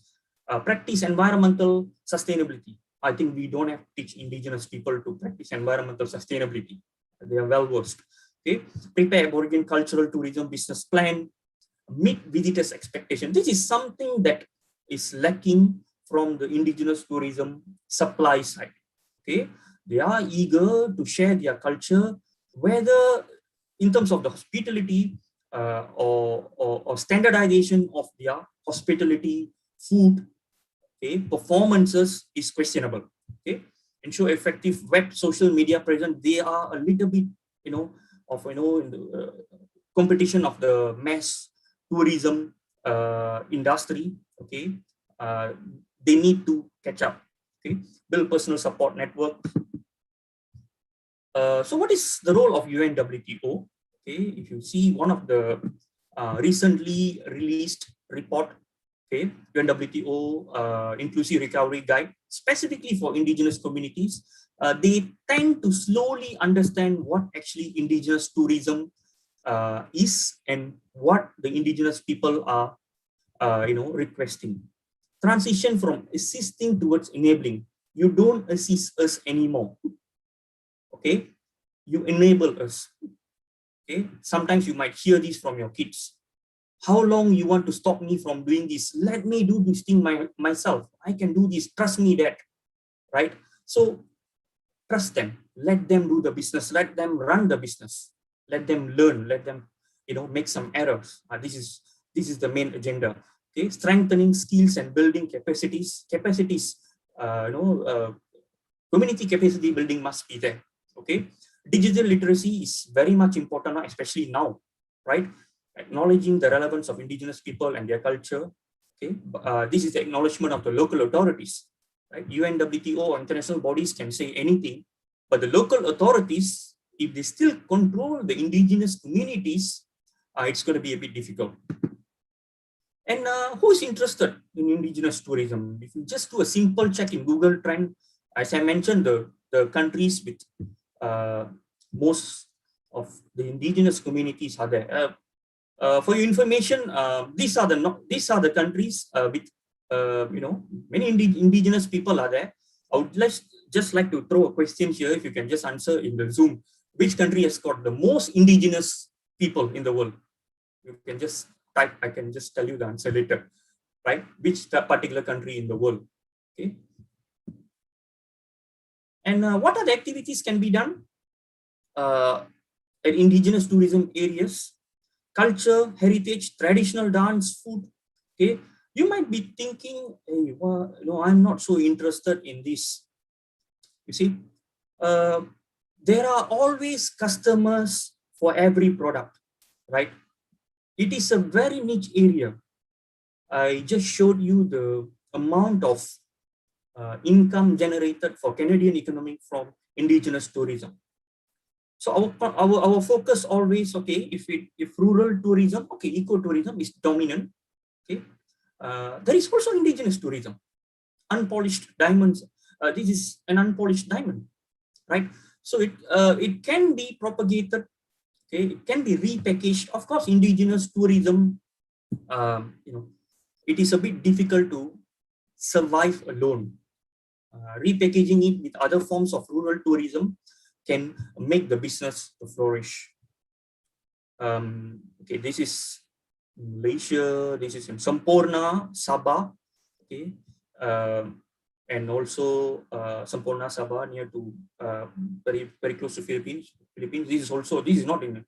Practice environmental sustainability. I think we don't have to teach indigenous people to practice environmental sustainability. They are well versed. Okay, prepare Aboriginal cultural tourism business plan. Meet visitors' expectation. This is something that is lacking from the indigenous tourism supply side. Okay, they are eager to share their culture, whether in terms of the hospitality or standardization of their hospitality, food, okay, performances is questionable. Okay, ensure effective web social media presence. They are a little bit, in the competition of the mass tourism industry. Okay, they need to catch up. Okay, build personal support network. So what is the role of UNWTO? Okay, if you see one of the recently released report, okay, UNWTO Inclusive Recovery Guide, specifically for indigenous communities, they tend to slowly understand what actually indigenous tourism is and what the indigenous people are, requesting. Transition from assisting towards enabling. You don't assist us anymore. Okay, you enable us. Okay, sometimes you might hear this from your kids. How long you want to stop me from doing this? Let me do this thing myself. I can do this. Trust me that, right? So trust them. Let them do the business. Let them run the business. Let them learn. Let them, make some errors. This is the main agenda. Okay, strengthening skills and building capacities. Community capacity building must be there. Okay, digital literacy is very much important, especially now, right? Acknowledging the relevance of indigenous people and their culture. Okay, this is the acknowledgement of the local authorities, right? UNWTO or international bodies can say anything, but the local authorities, if they still control the indigenous communities, it's going to be a bit difficult. And who is interested in indigenous tourism? If you just do a simple check in Google Trend, as I mentioned, the countries with most of the indigenous communities are there. For your information, these are the countries with many indigenous people are there. I would just like to throw a question here. If you can just answer in the Zoom, which country has got the most indigenous people in the world? You can just type. I can just tell you the answer later, right? Which particular country in the world? Okay. And what are the activities can be done at indigenous tourism areas? Culture, heritage, traditional dance, food. Okay, you might be thinking, hey, well, I'm not so interested in this. You see, there are always customers for every product, right? It is a very niche area. I just showed you the amount of income generated for Canadian economy from indigenous tourism. So our focus always, okay, if rural tourism, okay, ecotourism is dominant. Okay, there is also indigenous tourism, unpolished diamonds. This is an unpolished diamond, right? So it can be propagated. Okay, it can be repackaged. Of course, indigenous tourism, it is a bit difficult to survive alone. Repackaging it with other forms of rural tourism can make the business to flourish. Okay, this is Malaysia. This is in Semporna, Sabah. Okay, and also Semporna, Sabah, near to very close to Philippines. This is not in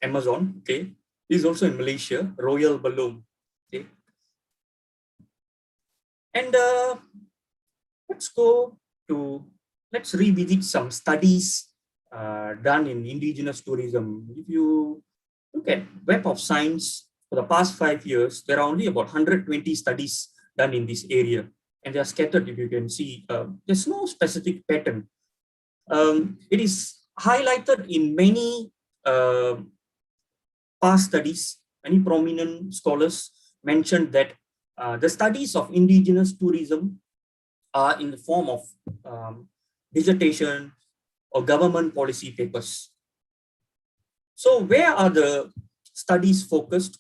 Amazon. Okay, this is also in Malaysia. Royal Belum. Okay, and let's revisit some studies done in indigenous tourism. If you look at Web of Science for the past 5 years, there are only about 120 studies done in this area, and they are scattered. If you can see, there's no specific pattern. It is highlighted in many past studies. Many prominent scholars mentioned that the studies of indigenous tourism are in the form of dissertation or government policy papers. So where are the studies focused?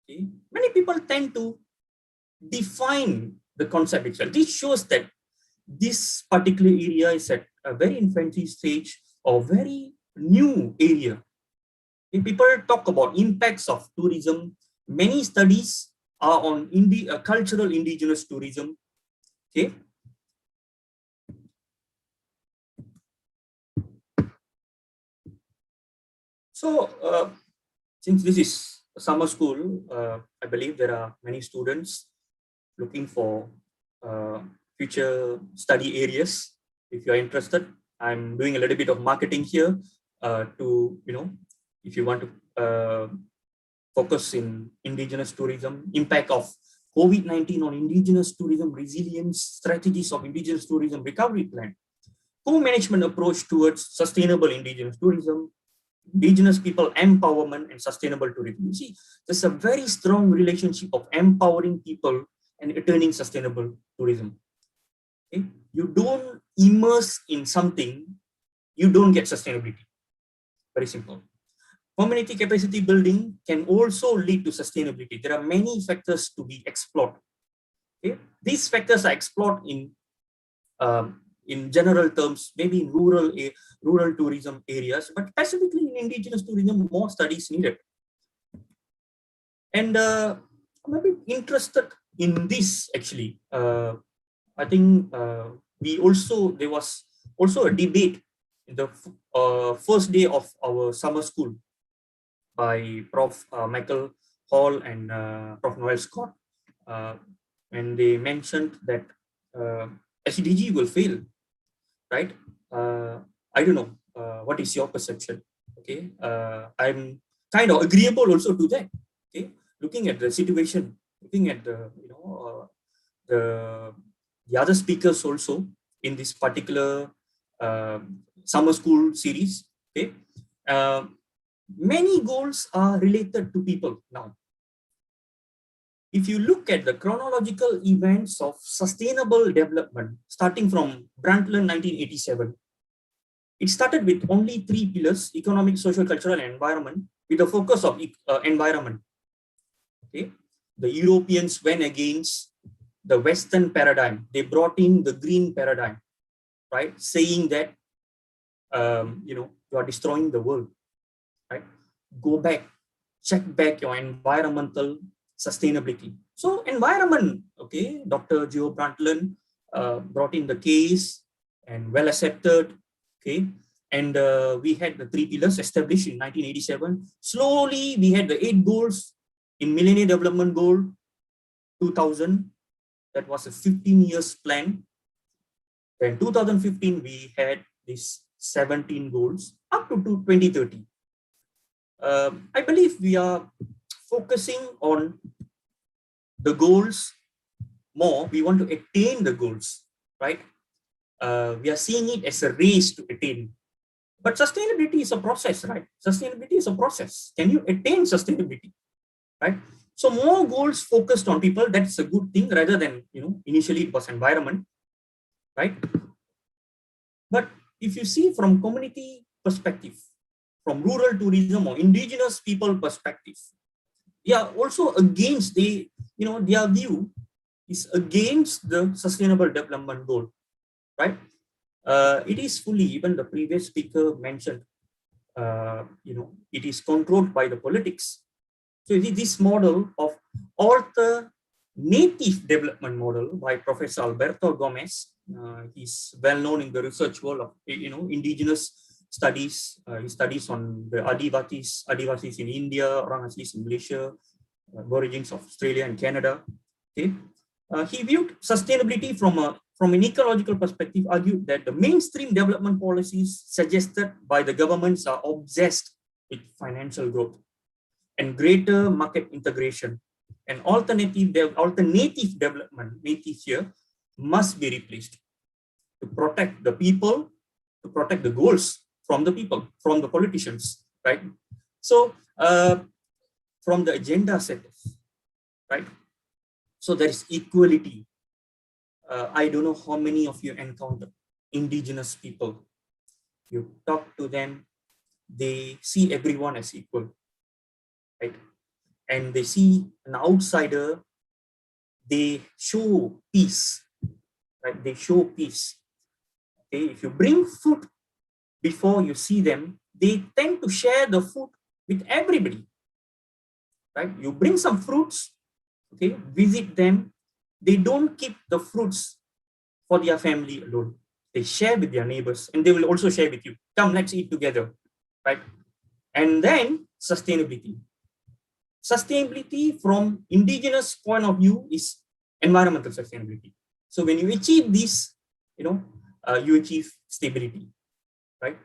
Okay. Many people tend to define the concept itself. This shows that this particular area is at a very infancy stage or very new area. When people talk about impacts of tourism, many studies are on cultural indigenous tourism. Okay. So since this is a summer school, I believe there are many students looking for future study areas. If you're interested, I'm doing a little bit of marketing here to, if you want to focus in indigenous tourism, impact of COVID-19 on indigenous tourism resilience, strategies of indigenous tourism recovery plan, co-management approach towards sustainable indigenous tourism, indigenous people empowerment and sustainable tourism. You see, there's a very strong relationship of empowering people and attaining sustainable tourism. Okay? You don't immerse in something, you don't get sustainability. Very simple. Community capacity building can also lead to sustainability. There are many factors to be explored. Okay? These factors are explored in general terms, maybe in rural tourism areas, but specifically in indigenous tourism, more studies needed. And I'm a bit interested in this actually. I think there was also a debate in the first day of our summer school by Prof. Michael Hall and Prof. Noel Scott, and they mentioned that SDG will fail, right? I don't know. What is your perception? Okay, I'm kind of agreeable also to that. Okay, looking at the situation, looking at the the other speakers also in this particular summer school series. Okay, many goals are related to people now. If you look at the chronological events of sustainable development, starting from Brundtland 1987, it started with only 3 pillars: economic, social, cultural, and environment, with a focus of environment. Okay, the Europeans went against the Western paradigm. They brought in the green paradigm, right? Saying that you are destroying the world, right? Go back, check back your environmental sustainability. So environment, okay, Dr. Geo Brundtland brought in the case and well accepted, okay, and we had the 3 pillars established in 1987. Slowly, we had the 8 goals in Millennium Development Goal 2000. That was a 15 years plan. Then 2015, we had these 17 goals up to 2030. I believe we are focusing on the goals more. We want to attain the goals, right? We are seeing it as a race to attain. But sustainability is a process, right? Sustainability is a process. Can you attain sustainability, right? So more goals focused on people, that's a good thing rather than, initially it was environment, right? But if you see from community perspective, from rural tourism or indigenous people perspective, they are also against their view is against the sustainable development goal, right? It is fully, even the previous speaker mentioned, it is controlled by the politics. So this model of alternative development model by Professor Alberto Gomez, he's well known in the research world of indigenous studies. He studies on the Adivasis in India, Orang Aslis in Malaysia, Aborigines of Australia and Canada. Okay, he viewed sustainability from an ecological perspective, argued that the mainstream development policies suggested by the governments are obsessed with financial growth and greater market integration. And alternative development, native here, must be replaced to protect the people, to protect the goals from the people, from the politicians, right? So from the agenda setters, right? So there is equality. I don't know how many of you encounter indigenous people you talk to them, they see everyone as equal, right? And they see an outsider, they show peace, right? They show peace. Okay, if you bring food before you see them, they tend to share the food with everybody, right? You bring some fruits, okay, visit them. They don't keep the fruits for their family alone. They share with their neighbors, and they will also share with you. Come, let's eat together, right? And then sustainability. Sustainability from indigenous point of view is environmental sustainability. So when you achieve this, you achieve stability, right?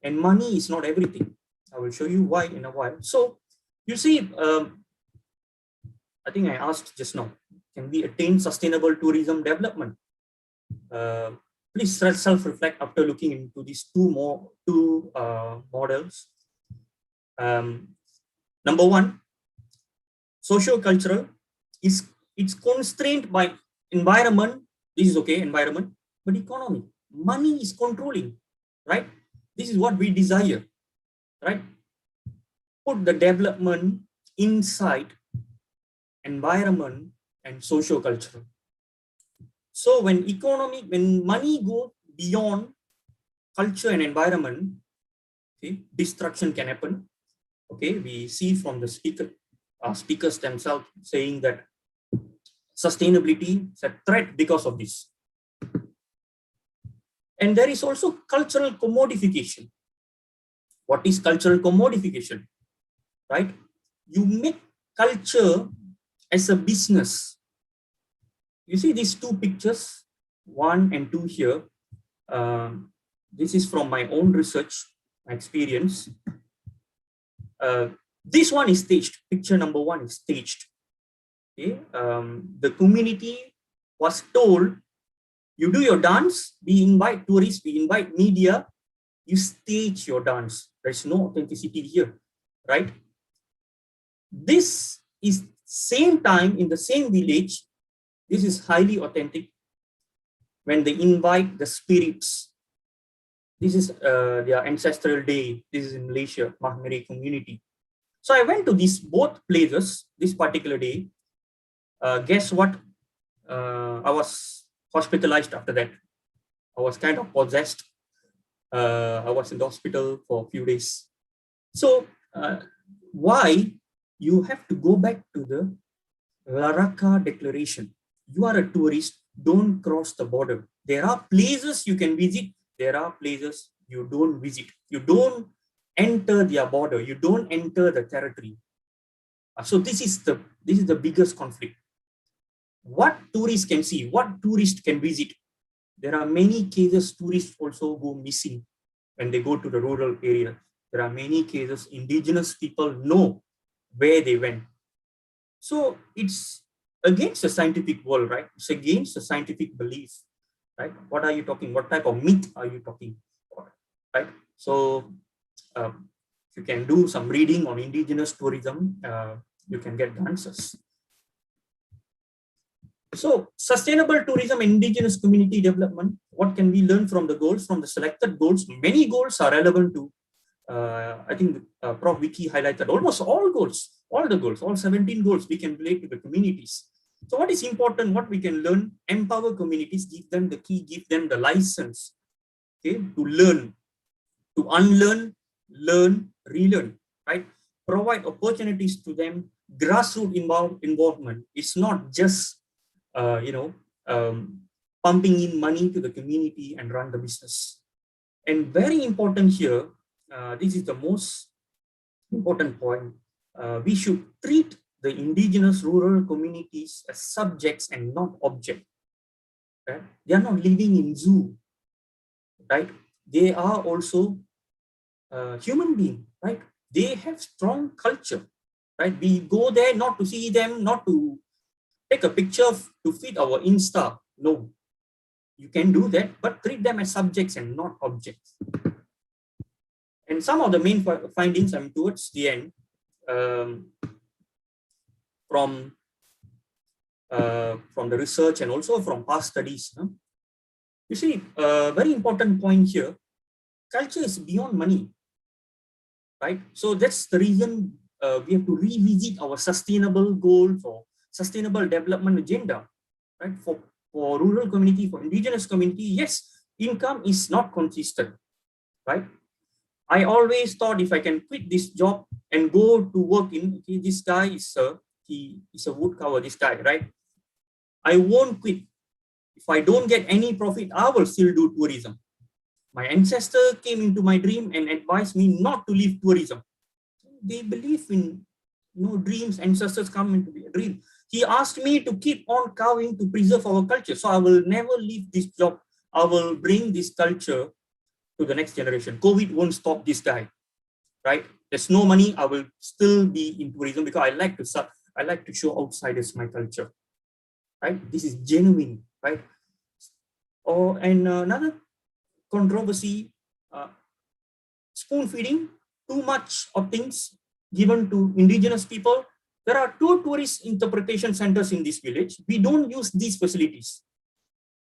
And money is not everything. I will show you why in a while. So you see, I think I asked just now, can we attain sustainable tourism development? Please self-reflect after looking into these two models. Number one, socio-cultural it's constrained by environment. This is okay, environment, but economy. Money is controlling, right? This is what we desire, right? Put the development inside environment and socio-cultural. So when money goes beyond culture and environment, okay, destruction can happen. Okay, we see from the speakers themselves saying that sustainability is a threat because of this. And there is also cultural commodification. What is cultural commodification? Right? You make culture as a business. You see these two pictures, 1 and 2 here. This is from my own research, my experience. This one is staged. Picture number 1 is staged. Okay. The community was told, you do your dance, we invite tourists, we invite media, you stage your dance. There's no authenticity here, right? This is same time in the same village. This is highly authentic. When they invite the spirits, this is their ancestral day. This is in Malaysia, Mahmeri community. So I went to these both places this particular day. Guess what? I was hospitalized after that. I was kind of possessed. I was in the hospital for a few days. So why? You have to go back to the Laraka Declaration. You are a tourist, don't cross the border. There are places you can visit, there are places you don't visit. You don't enter their border, you don't enter the territory. So this is the biggest conflict. What tourists can see, what tourists can visit. There are many cases tourists also go missing when they go to the rural area. There are many cases indigenous people know where they went. So it's against the scientific world, right? It's against the scientific belief, right? What are you talking? What type of myth are you talking about, right? So if you can do some reading on indigenous tourism, you can get the answers. So sustainable tourism, indigenous community development, what can we learn from the goals, from the selected goals? Many goals are relevant to, I think Prof. Vicky highlighted almost all goals, all 17 goals we can relate to the communities. So what is important, what we can learn, empower communities, give them the key, give them the license, okay, to learn, to unlearn, learn, relearn, right? Provide opportunities to them, grassroots involvement. It's not just pumping in money to the community and run the business. And very important here, this is the most important point. We should treat the indigenous rural communities as subjects and not objects. Right? They are not living in zoo, right? They are also human beings, right? They have strong culture, right? We go there not to see them, not to take a picture to feed our Insta. No, you can do that, but treat them as subjects and not objects. And some of the main findings, I'm towards the end, from the research and also from past studies. You see, a very important point here. culture is beyond money, right? So that's the reason we have to revisit our sustainable goals or sustainable development agenda, right? For rural community, for indigenous community, yes, income is not consistent, right? I always thought if I can quit this job and go to work in, okay, this guy is he is a woodcarver, this guy, right? I won't quit. If I don't get any profit, I will still do tourism. My ancestor came into my dream and advised me not to leave tourism. They believe in, dreams. Ancestors come into a dream. He asked me to keep on carving to preserve our culture. So I will never leave this job. I will bring this culture to the next generation. COVID won't stop this guy, right? There's no money. I will still be in tourism because I like to show outsiders my culture, right? This is genuine, right? And another controversy, spoon feeding, too much of things given to indigenous people. There are 2 tourist interpretation centers in this village. We don't use these facilities.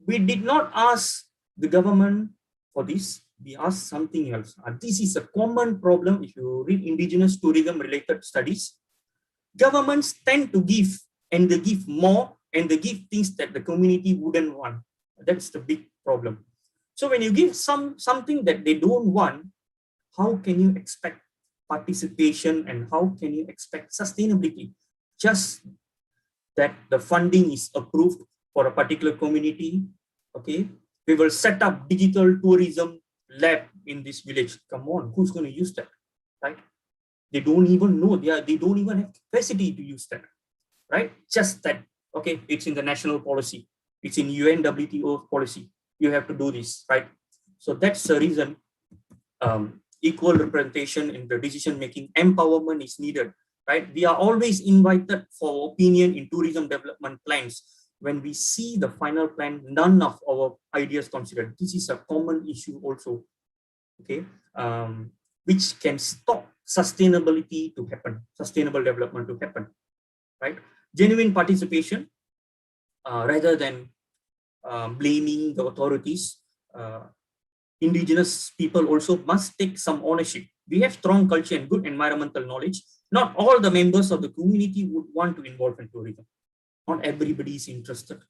We did not ask the government for this. We asked something else. This is a common problem if you read indigenous tourism related studies. Governments tend to give, and they give more, and they give things that the community wouldn't want. That's the big problem. So when you give something that they don't want, how can you expect participation and how can you expect sustainability? Just that the funding is approved for a particular community, okay? We will set up digital tourism lab in this village. Come on, who's going to use that, right? They don't even know, they don't even have capacity to use that, right? Just that, okay, it's in the national policy. It's in UNWTO policy. You have to do this, right? So that's the reason equal representation in the decision-making, empowerment is needed, right? We are always invited for opinion in tourism development plans. When we see the final plan, none of our ideas considered. This is a common issue also, okay? Which can stop sustainability to happen, sustainable development to happen, right? Genuine participation, rather than blaming the authorities. Indigenous people also must take some ownership. We have strong culture and good environmental knowledge. Not all the members of the community would want to involve in tourism. Not everybody is interested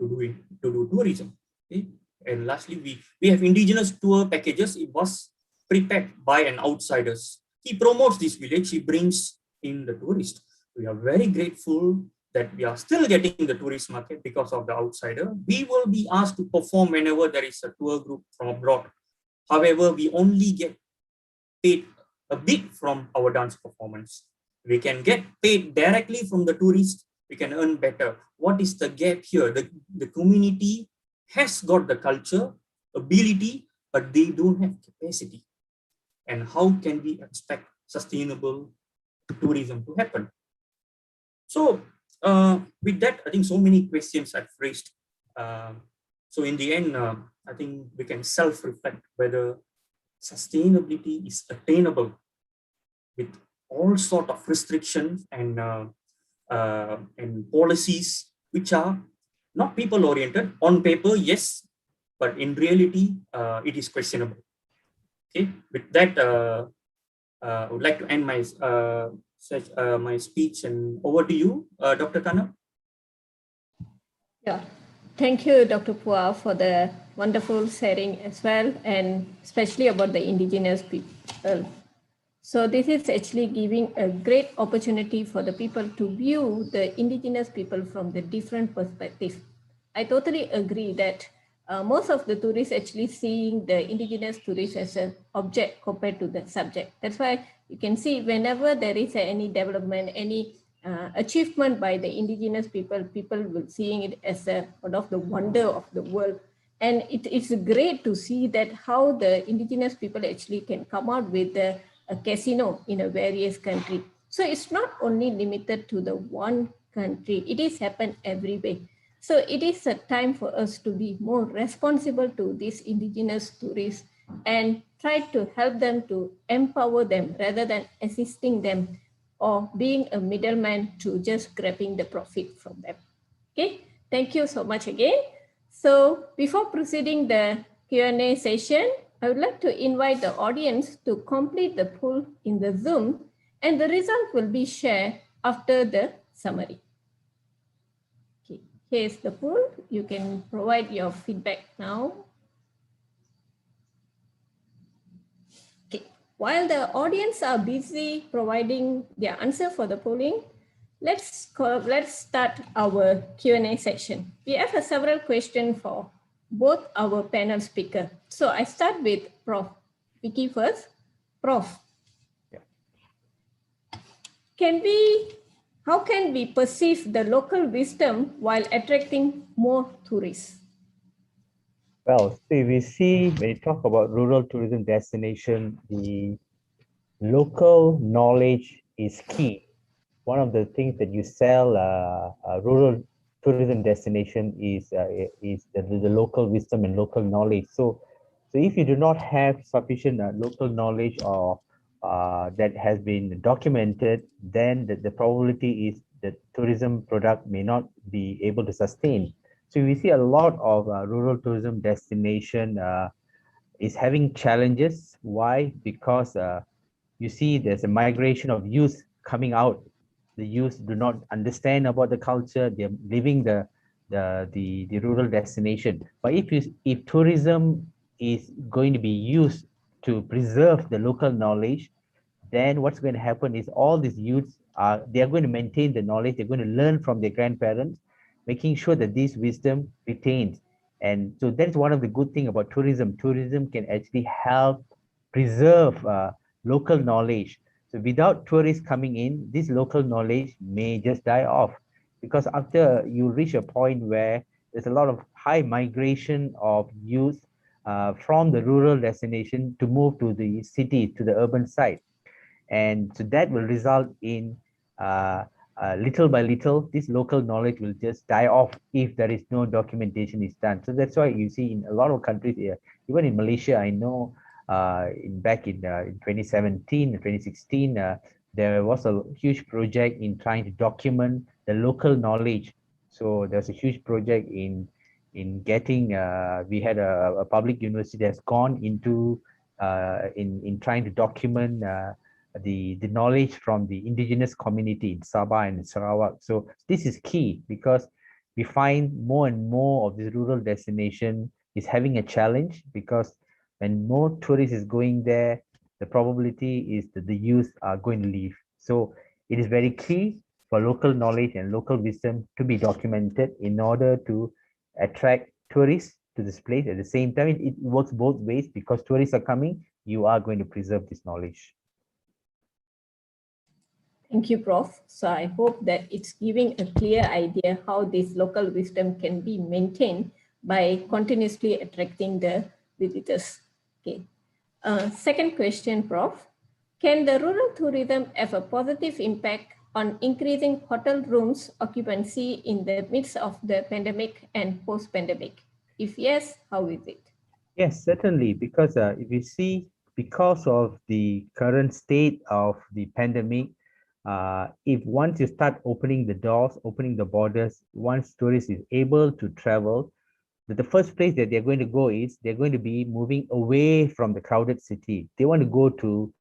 to do tourism. Okay? And lastly, we have indigenous tour packages. It was prepared by an outsiders. He promotes this village. He brings in the tourist. We are very grateful that we are still getting the tourist market because of the outsider. We will be asked to perform whenever there is a tour group from abroad. However, we only get paid a bit from our dance performance. We can get paid directly from the tourist. We can earn better. What is the gap here? The community has got the culture, ability, but they don't have capacity. And how can we expect sustainable tourism to happen? So with that, I think so many questions I've raised. So in the end, I think we can self-reflect whether sustainability is attainable with all sort of restrictions and policies which are not people-oriented. On paper, yes, but in reality, it is questionable. Okay, with that, I would like to end my my speech, and over to you, Dr. Kana. Yeah, thank you, Dr. Pua, for the wonderful sharing as well, and especially about the indigenous people. So this is actually giving a great opportunity for the people to view the indigenous people from the different perspectives. I totally agree that most of the tourists actually seeing the indigenous tourists as an object compared to the subject. That's why you can see whenever there is any development, any achievement by the indigenous people, people will seeing it as a one of the wonder of the world. And it's great to see that how the indigenous people actually can come out with a casino in a various country. So it's not only limited to the one country, it is happened everywhere. So it is a time for us to be more responsible to these indigenous tourists and try to help them, to empower them rather than assisting them or being a middleman to just grabbing the profit from them. Okay, thank you so much again. So before proceeding the Q&A session, I would like to invite the audience to complete the poll in the Zoom, and the result will be shared after the summary. Okay, here's the poll. You can provide your feedback now. Okay, while the audience are busy providing their answer for the polling, let's start our Q&A section. We have several questions for both our panel speaker. So I start with Prof. Vicky first. Prof, how can we perceive the local wisdom while attracting more tourists? Well, so if we see, when you talk about rural tourism destination, the local knowledge is key. One of the things that you sell a rural tourism destination is the local wisdom and local knowledge. So if you do not have sufficient local knowledge or that has been documented, then the probability is that tourism product may not be able to sustain. So we see a lot of rural tourism destination is having challenges. Why? Because you see there's a migration of youth coming out. The youth do not understand about the culture. They're leaving the rural destination. But if tourism is going to be used to preserve the local knowledge, then what's going to happen is all these youths they're going to maintain the knowledge. They're going to learn from their grandparents, making sure that this wisdom retains. And so that's one of the good things about tourism. Tourism can actually help preserve local knowledge. So without tourists coming in, this local knowledge may just die off, because after you reach a point where there's a lot of high migration of youth from the rural destination to move to the city, to the urban side. And so that will result in little by little, this local knowledge will just die off if there is no documentation is done. So that's why you see in a lot of countries, even in Malaysia, I know back in 2017, 2016, there was a huge project in trying to document the local knowledge. So there's a huge project in getting, we had a public university that's gone into in trying to document the knowledge from the indigenous community in Sabah and Sarawak. So this is key, because we find more and more of this rural destination is having a challenge, because when more tourists is going there, the probability is that the youth are going to leave. So it is very key for local knowledge and local wisdom to be documented in order to attract tourists to this place. At the same time, it works both ways, because tourists are coming, you are going to preserve this knowledge. Thank you, Prof. So I hope that it's giving a clear idea how this local wisdom can be maintained by continuously attracting the visitors. Okay. Second question, Prof. Can the rural tourism have a positive impact on increasing hotel rooms occupancy in the midst of the pandemic and post-pandemic? If yes, how is it? Yes, certainly, because if you see, because of the current state of the pandemic, if once you start opening the doors, opening the borders, once tourists is able to travel, the first place that they're going to go is they're going to be moving away from the crowded city. They want to go to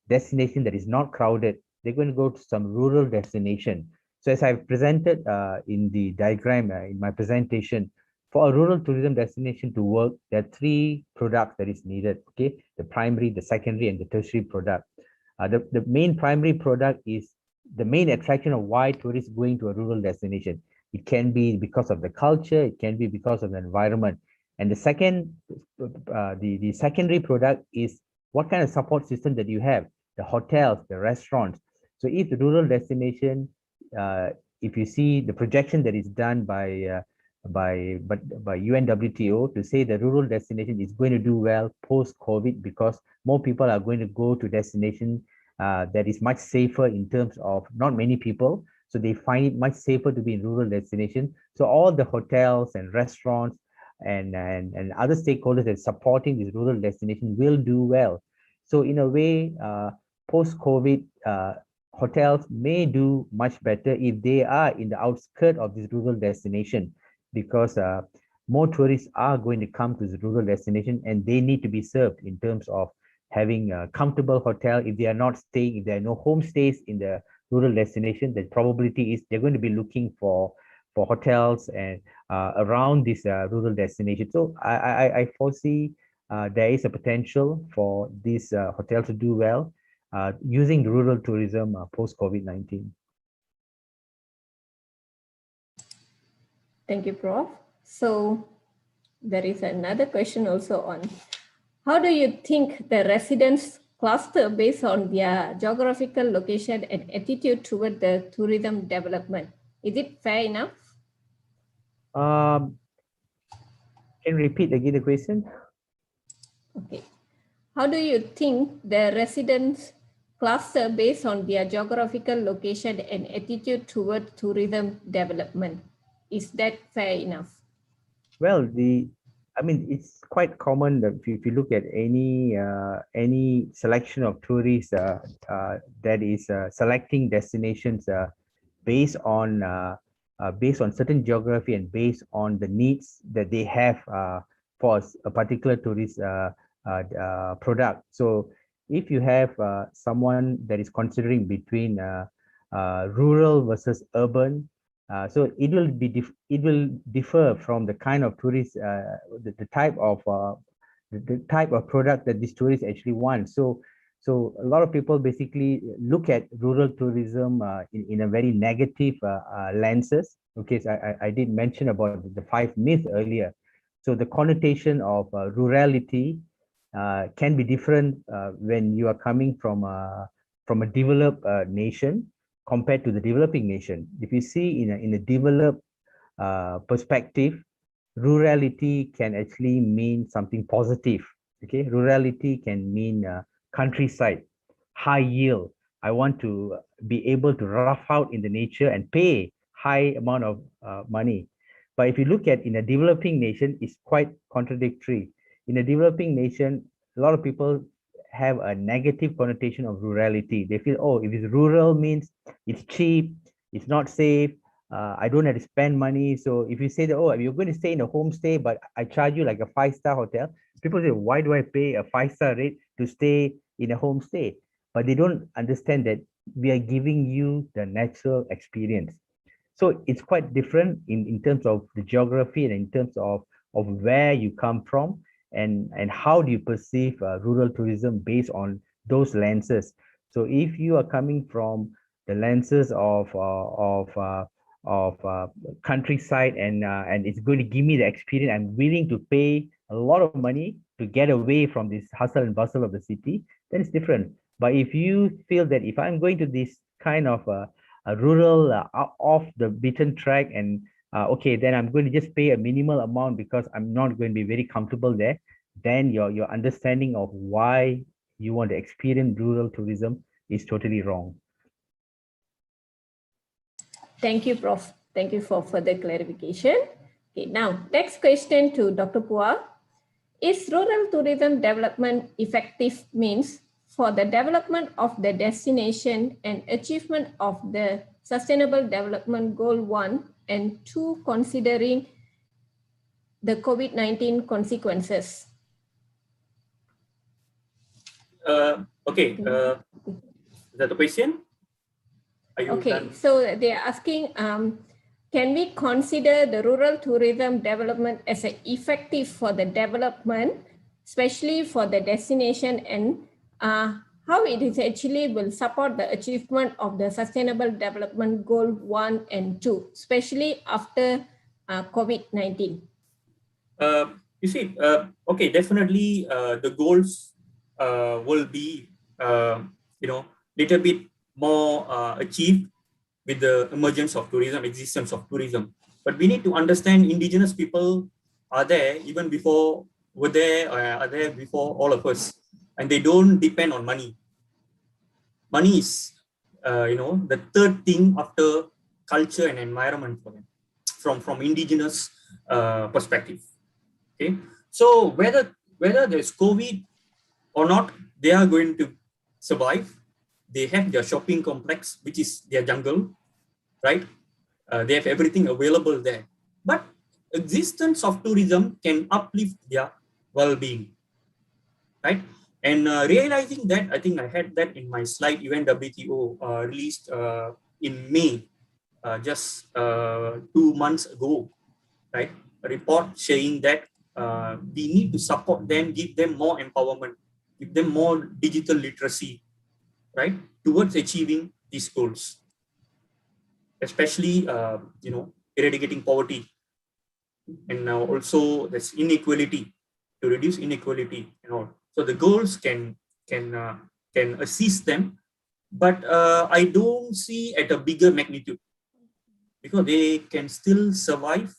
destination that is not crowded. They're going to go to some rural destination. So as I've presented in the diagram in my presentation, for a rural tourism destination to work, there are three products that is needed. Okay, the primary, the secondary, and the tertiary product. The main primary product is the main attraction of why tourists going to a rural destination. It can be because of the culture, it can be because of the environment. And the second, the secondary product is what kind of support system that you have, the hotels, the restaurants. So if the rural destination, if you see the projection that is done by UNWTO to say the rural destination is going to do well post-COVID, because more people are going to go to destination that is much safer in terms of not many people. So they find it much safer to be in rural destination. So all the hotels and restaurants and other stakeholders that are supporting this rural destination will do well. So in a way, post-COVID, hotels may do much better if they are in the outskirts of this rural destination, because more tourists are going to come to the rural destination, and they need to be served in terms of having a comfortable hotel. If they are not staying, if there are no homestays in the rural destination, the probability is they're going to be looking for hotels and around this rural destination. So I foresee there is a potential for this hotel to do well using rural tourism post COVID-19. Thank you, Prof. So there is another question also on how do you think the residents cluster based on their geographical location and attitude toward the tourism development? Is it fair enough? Can you repeat again the question? Okay. How do you think the residents cluster based on their geographical location and attitude toward tourism development? Is that fair enough? Well, I mean, it's quite common that if you look at any selection of tourists that is selecting destinations based on certain geography and based on the needs that they have for a particular tourist product. So if you have someone that is considering between rural versus urban, so it will differ from the kind of tourist, the type of product that these tourists actually want. So a lot of people basically look at rural tourism in a very negative lenses. Okay, so I did mention about the 5 myths earlier. So the connotation of rurality can be different when you are coming from a developed nation compared to the developing nation. If you see in a developed perspective, rurality can actually mean something positive. Okay, rurality can mean countryside, high yield. I want to be able to rough out in the nature and pay high amount of money. But if you look at in a developing nation, it's quite contradictory. In a developing nation, a lot of people have a negative connotation of rurality. They feel, oh, if it's rural means it's cheap, it's not safe, I don't have to spend money. So if you say that, oh, you're going to stay in a homestay, but I charge you like a 5-star hotel, people say, why do I pay a 5-star rate to stay in a homestay? But they don't understand that we are giving you the natural experience. So it's quite different in terms of the geography and in terms of where you come from and how do you perceive rural tourism based on those lenses. So if you are coming from the lenses of countryside and it's going to give me the experience, I'm willing to pay a lot of money to get away from this hustle and bustle of the city, then it's different. But if you feel that if I'm going to this kind of a rural off the beaten track and okay, then I'm going to just pay a minimal amount because I'm not going to be very comfortable there, then your understanding of why you want to experience rural tourism is totally wrong. Thank you, Prof. Thank you for further clarification. Okay, now next question to Dr. Pua. Is rural tourism development effective means for the development of the destination and achievement of the Sustainable Development Goal 1 and 2, considering the COVID-19 consequences? Okay, is that the question? Okay, so they're asking, can we consider the rural tourism development as effective for the development, especially for the destination, and how it is actually will support the achievement of the Sustainable Development Goal 1 and 2, especially after COVID-19? You see, okay, definitely the goals will be, little bit more achieved with the emergence of tourism, existence of tourism. But we need to understand indigenous people are there even before were there, are there before all of us, and they don't depend on money. Money is, the third thing after culture and environment for them, from indigenous perspective. Okay, so whether there's COVID or not, they are going to survive. They have their shopping complex, which is their jungle, right? They have everything available there. But existence of tourism can uplift their well-being, right? And realizing that, I think I had that in my slide, UNWTO released in May, just 2 months ago, right? A report saying that we need to support them, give them more empowerment, give them more digital literacy, right, towards achieving these goals, especially eradicating poverty, and now also there's inequality, to reduce inequality and all. So the goals can assist them, but I don't see at a bigger magnitude, because they can still survive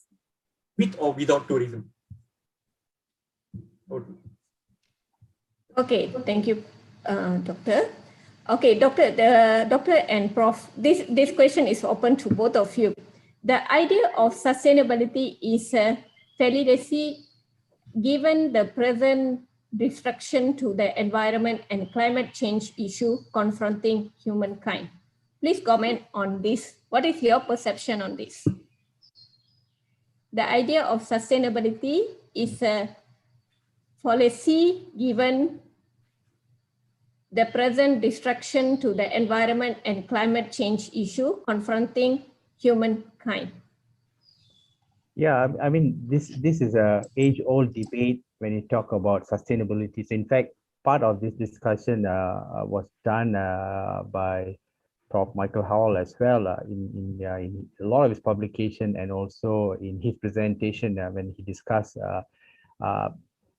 with or without tourism. Okay, thank you, Doctor. Okay, Doctor and Prof, this question is open to both of you. The idea of sustainability is a fallacy given the present destruction to the environment and climate change issue confronting humankind. Please comment on this. What is your perception on this? The idea of sustainability is a fallacy given the present destruction to the environment and climate change issue confronting humankind. Yeah, I mean, this is a age-old debate when you talk about sustainability. So in fact, part of this discussion was done by Prof. Michael Howell as well in a lot of his publication, and also in his presentation when he discussed.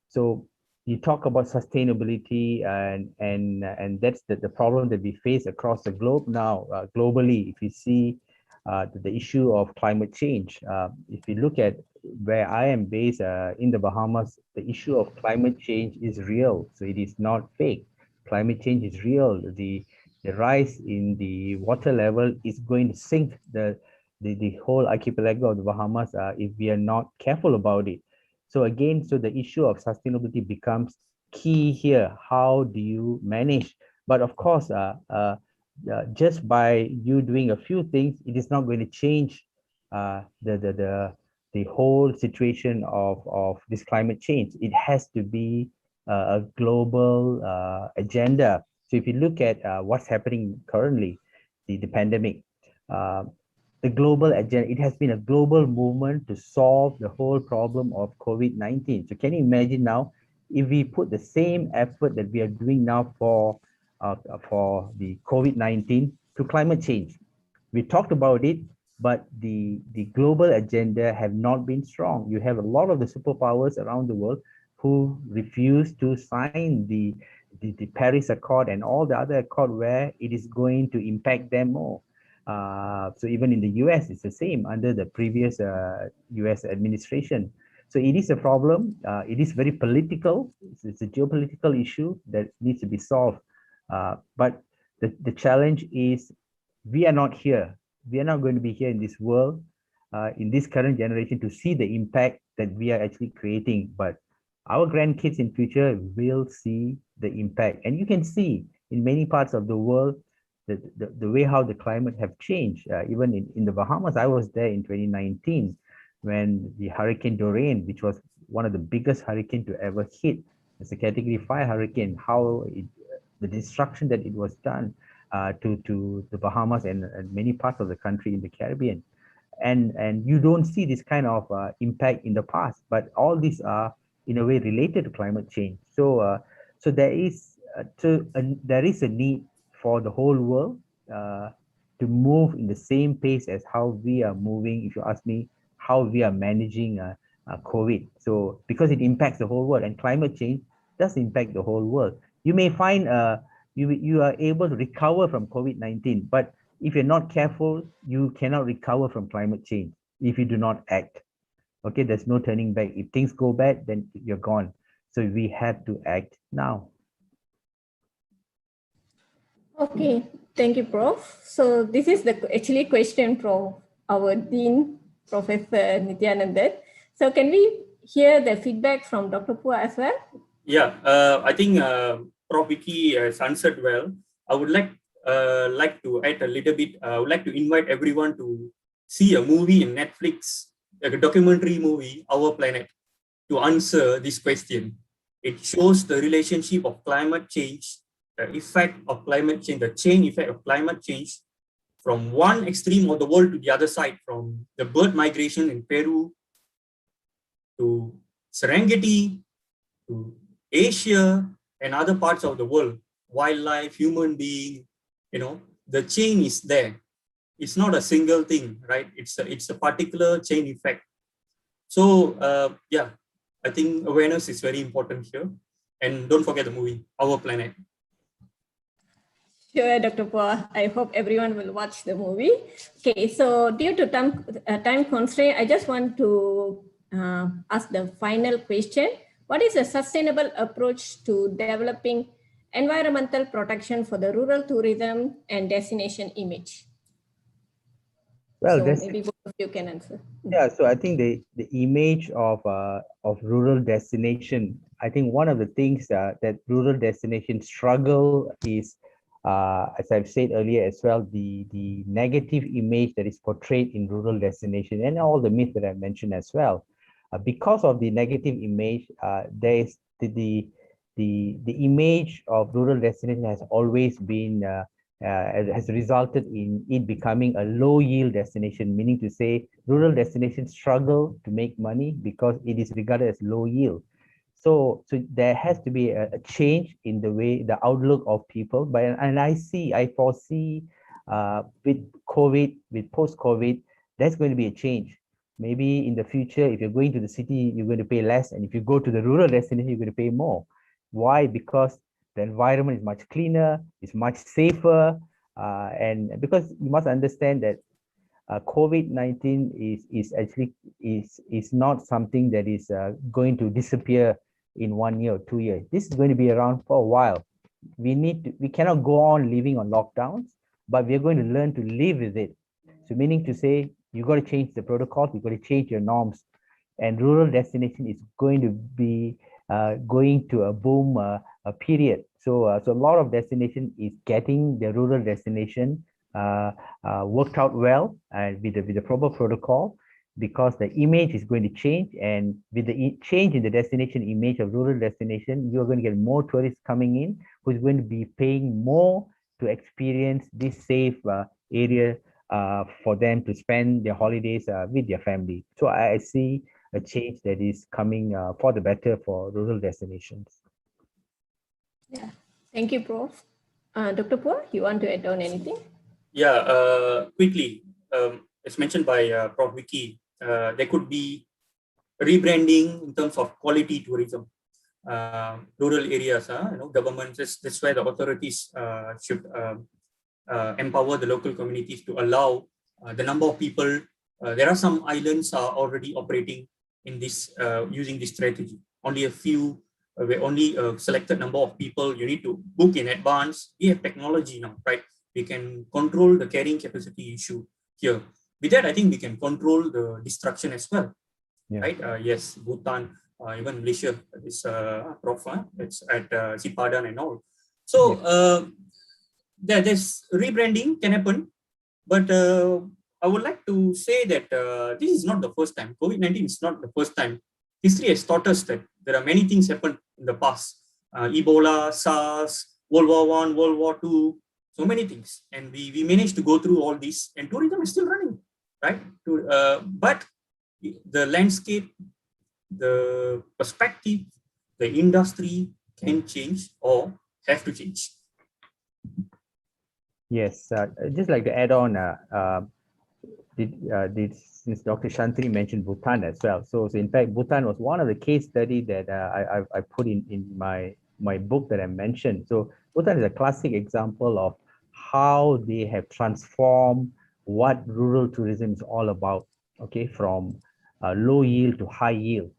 So you talk about sustainability, and that's the problem that we face across the globe now. Globally, if you see the issue of climate change, if you look at where I am based in the Bahamas, the issue of climate change is real. So it is not fake. Climate change is real. The rise in the water level is going to sink the whole archipelago of the Bahamas if we are not careful about it. So again, so the issue of sustainability becomes key here. How do you manage? But of course, just by you doing a few things, it is not going to change the whole situation of this climate change. It has to be a global agenda. So if you look at what's happening currently, the pandemic, the global agenda, it has been a global movement to solve the whole problem of COVID-19. So can you imagine now, if we put the same effort that we are doing now for the COVID-19 to climate change? We talked about it, but the global agenda have not been strong. You have a lot of the superpowers around the world who refuse to sign the Paris Accord and all the other accord where it is going to impact them more. So even in the US, it's the same under the previous US administration. So it is a problem. It is very political. It's a geopolitical issue that needs to be solved. But the challenge is we are not here. We are not going to be here in this world, in this current generation, to see the impact that we are actually creating. But our grandkids in future will see the impact. And you can see in many parts of the world, the way how the climate have changed. Even in the Bahamas, I was there in 2019 when the Hurricane Dorian, which was one of the biggest hurricane to ever hit, it's a Category 5 hurricane, how the destruction that it was done to the Bahamas and many parts of the country in the Caribbean. And you don't see this kind of impact in the past, but all these are in a way related to climate change. So so there is a need for the whole world to move in the same pace as how we are moving, if you ask me, how we are managing COVID. So because it impacts the whole world, and climate change does impact the whole world. You may find you are able to recover from COVID-19, but if you're not careful, you cannot recover from climate change if you do not act. Okay, there's no turning back. If things go bad, then you're gone. So we have to act now. Okay, thank you, Prof. So this is the actually question from our Dean, Professor Nityanandan. So can we hear the feedback from Dr. Pua as well? Yeah, I think Prof. Vicky has answered well. I would like to add a little bit. I would like to invite everyone to see a movie in Netflix like a documentary movie, Our Planet, to answer this question. It shows the relationship of climate change, the effect of climate change, the chain effect of climate change from one extreme of the world to the other side, from the bird migration in Peru to Serengeti to Asia and other parts of the world, wildlife, human being, the chain is there. It's not a single thing, right? It's a particular chain effect. So yeah, I think awareness is very important here. And don't forget the movie, Our Planet. Sure, Dr. Pua. I hope everyone will watch the movie. Okay, so due to time constraint, I just want to ask the final question. What is a sustainable approach to developing environmental protection for the rural tourism and destination image? Well, so maybe both of you can answer. yeah. So I think the image of rural destination. I think one of the things that rural destinations struggle is, as I've said earlier as well, the negative image that is portrayed in rural destination and all the myths that I mentioned as well. Because of the negative image, there is the image of rural destination has always been has resulted in it becoming a low yield destination, meaning to say rural destinations struggle to make money because it is regarded as low yield. So there has to be a change in the way, the outlook of people. But and I foresee with COVID, with post-COVID, there's going to be a change. Maybe in the future, if you're going to the city, you're going to pay less, and if you go to the rural destination, you're going to pay more. Why? Because the environment is much cleaner, it's much safer, and because you must understand that COVID-19 is actually is not something that is going to disappear in 1 year or 2 years. This is going to be around for a while. We cannot go on living on lockdowns, but we're going to learn to live with it. So meaning to say, you got to change the protocols, you got to change your norms, and rural destination is going to be going to a boom a period. So so a lot of destination is getting the rural destination worked out well and with the proper protocol, because the image is going to change, and with the change in the destination image of rural destination, you're going to get more tourists coming in who's going to be paying more to experience this safe area for them to spend their holidays with their family. So I see a change that is coming for the better for rural destinations. Yeah, thank you, Prof. Dr. Pua, you want to add on anything? Yeah, quickly, as mentioned by Prof. Vicky, there could be rebranding in terms of quality tourism. Rural areas, governments, that's where the authorities should empower the local communities to allow the number of people. There are some islands are already operating in this, using this strategy. Only a few, only a selected number of people you need to book in advance. We have technology now, right? We can control the carrying capacity issue here. With that, I think we can control the destruction as well, right? Yes, Bhutan, even Malaysia is Prof. It's at Sipadan and all. So there's rebranding can happen, but I would like to say that this is not the first time. COVID-19 is not the first time. History has taught us that there are many things happened in the past. Ebola, SARS, World War I, World War II, so many things. And we managed to go through all this, and tourism is still running, right? But the landscape, the perspective, the industry can change or have to change. Yes, just like to add on, since Dr. Shantini mentioned Bhutan as well. So in fact, Bhutan was one of the case study that I put in my book that I mentioned. So Bhutan is a classic example of how they have transformed what rural tourism is all about, okay, from low yield to high yield.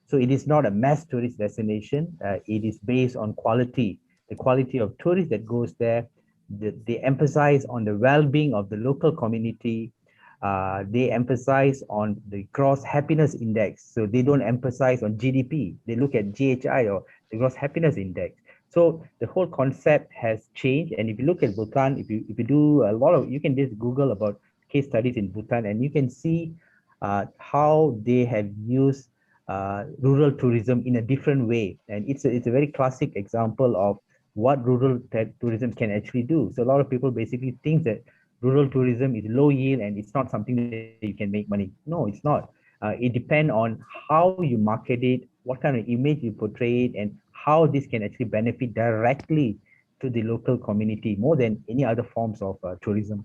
So it is not a mass tourist destination. It is based on quality, the quality of tourists that goes there. They emphasize on the well-being of the local community. They emphasize on the gross happiness index. So they don't emphasize on GDP. They look at GHI, or the gross happiness index. So the whole concept has changed. And if you look at Bhutan, if you do a lot of, you can just Google about case studies in Bhutan, and you can see how they have used rural tourism in a different way. And it's a very classic example of what rural tourism can actually do. So a lot of people basically think that rural tourism is low yield and it's not something that you can make money. No, it's not. It depends on how you market it, what kind of image you portray it, and how this can actually benefit directly to the local community more than any other forms of tourism.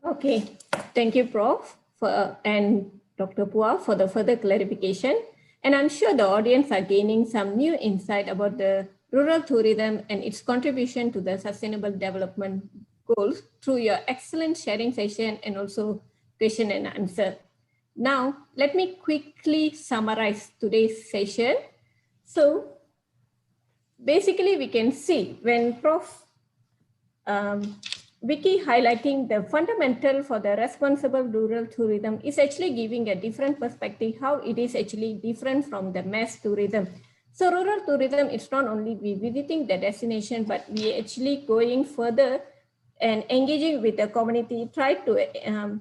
Okay, thank you, Prof, and Dr. Pua for the further clarification. And I'm sure the audience are gaining some new insight about the rural tourism and its contribution to the sustainable development goals through your excellent sharing session and also question and answer. Now, let me quickly summarize today's session. So basically, we can see when Prof. Vicky highlighting the fundamental for the responsible rural tourism is actually giving a different perspective, how it is actually different from the mass tourism. So rural tourism is not only we visiting the destination, but we actually going further and engaging with the community, try to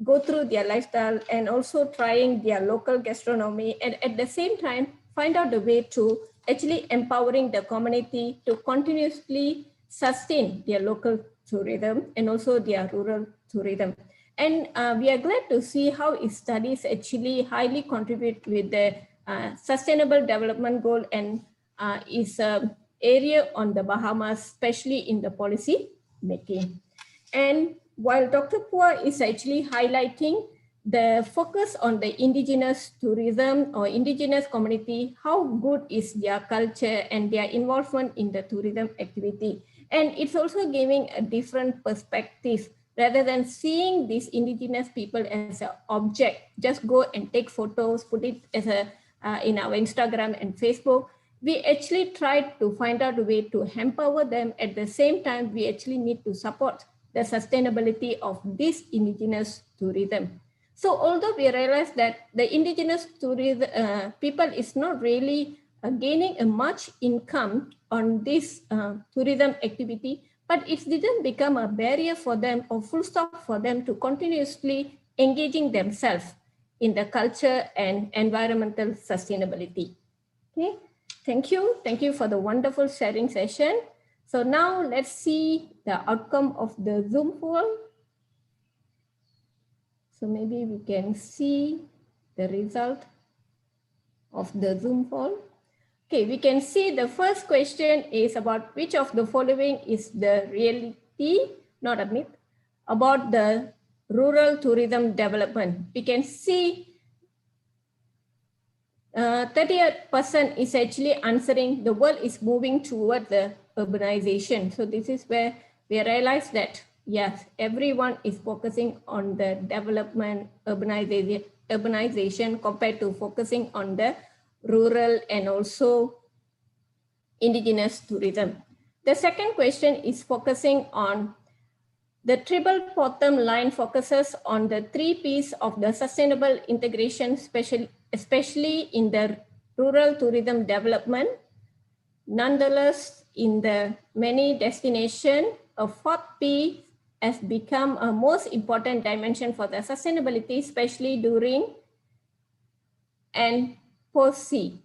go through their lifestyle and also trying their local gastronomy, and at the same time find out the way to actually empowering the community to continuously sustain their local tourism and also their rural tourism. And we are glad to see how its studies actually highly contribute with the sustainable development goal and is an area on the Bahamas, especially in the policy making. And while Dr. Pua is actually highlighting the focus on the indigenous tourism or indigenous community, how good is their culture and their involvement in the tourism activity. And it's also giving a different perspective rather than seeing these indigenous people as an object, just go and take photos, put it as a in our Instagram and Facebook. We actually tried to find out a way to empower them. At the same time, we actually need to support the sustainability of this indigenous tourism. So although we realize that the indigenous tourism people is not really gaining a much income on this tourism activity, but it didn't become a barrier for them or full stop for them to continuously engaging themselves in the culture and environmental sustainability. Okay, thank you. Thank you for the wonderful sharing session. So now let's see the outcome of the Zoom poll. So maybe we can see the result of the Zoom poll. Okay, we can see the first question is about which of the following is the reality, not a myth, about the rural tourism development. We can see 38% is actually answering the world is moving toward the urbanization. So this is where we realize that, yes, everyone is focusing on the development, urbanization compared to focusing on the rural and also indigenous tourism. The second question is focusing on the triple bottom line focuses on the 3 P's of the sustainable integration, especially in the rural tourism development. Nonetheless, in the many destinations, a 4th P has become a most important dimension for the sustainability, especially during and post-C,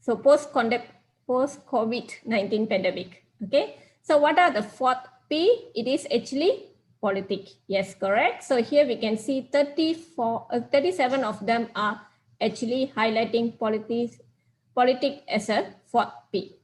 so post-COVID-19 pandemic. Okay, so what are the 4th P? It is actually politic. Yes, correct. So here we can see 37 of them are actually highlighting politic as a 4th P.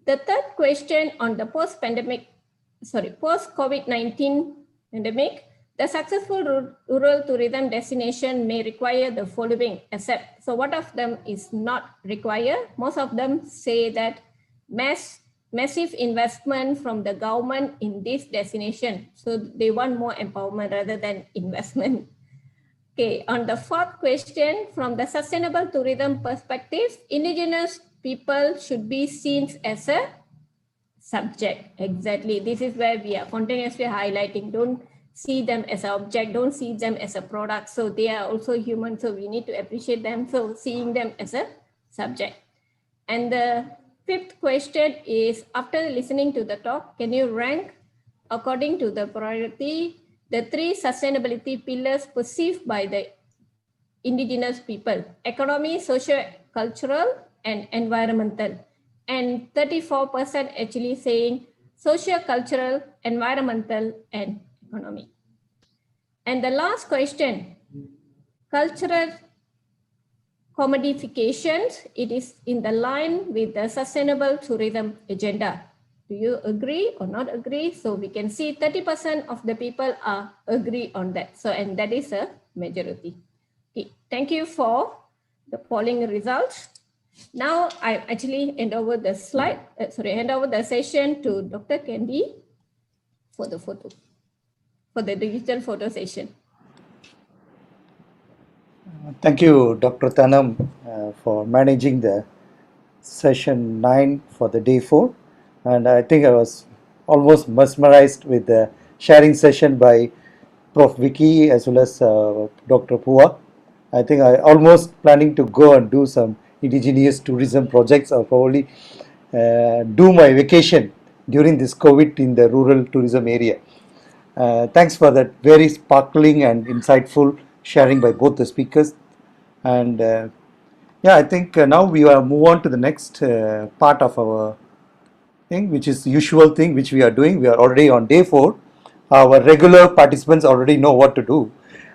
The third question on the post-COVID-19 pandemic, the successful rural tourism destination may require the following, except, so what of them is not required? Most of them say that massive investment from the government in this destination. So they want more empowerment rather than investment. Okay, on the 4th question, from the sustainable tourism perspective, indigenous people should be seen as a subject. Exactly, this is where we are continuously highlighting, don't see them as an object, don't see them as a product. So they are also human, so we need to appreciate them. So seeing them as a subject. And the 5th question is, after listening to the talk, can you rank according to the priority the three sustainability pillars perceived by the indigenous people: economy, socio-cultural, and environmental. And 34% actually saying socio-cultural, environmental, and economy. And the last question, cultural commodifications, it is in the line with the sustainable tourism agenda. Do you agree or not agree? So we can see 30% of the people are agree on that. So, and that is a majority. Okay, thank you for the polling results. Now I actually hand over the session to Dr. Candy for the digital photo session. Thank you, Dr. Tanam, for managing the session 9 for the day 4. And I think I was almost mesmerized with the sharing session by Prof. Vicky as well as Dr. Puva. I think I almost planning to go and do some indigenous tourism projects or probably do my vacation during this COVID in the rural tourism area. Thanks for that very sparkling and insightful sharing by both the speakers. And yeah, I think now we will move on to the next part of our thing, which is the usual thing which we are doing. We are already on day 4. Our regular participants already know what to do.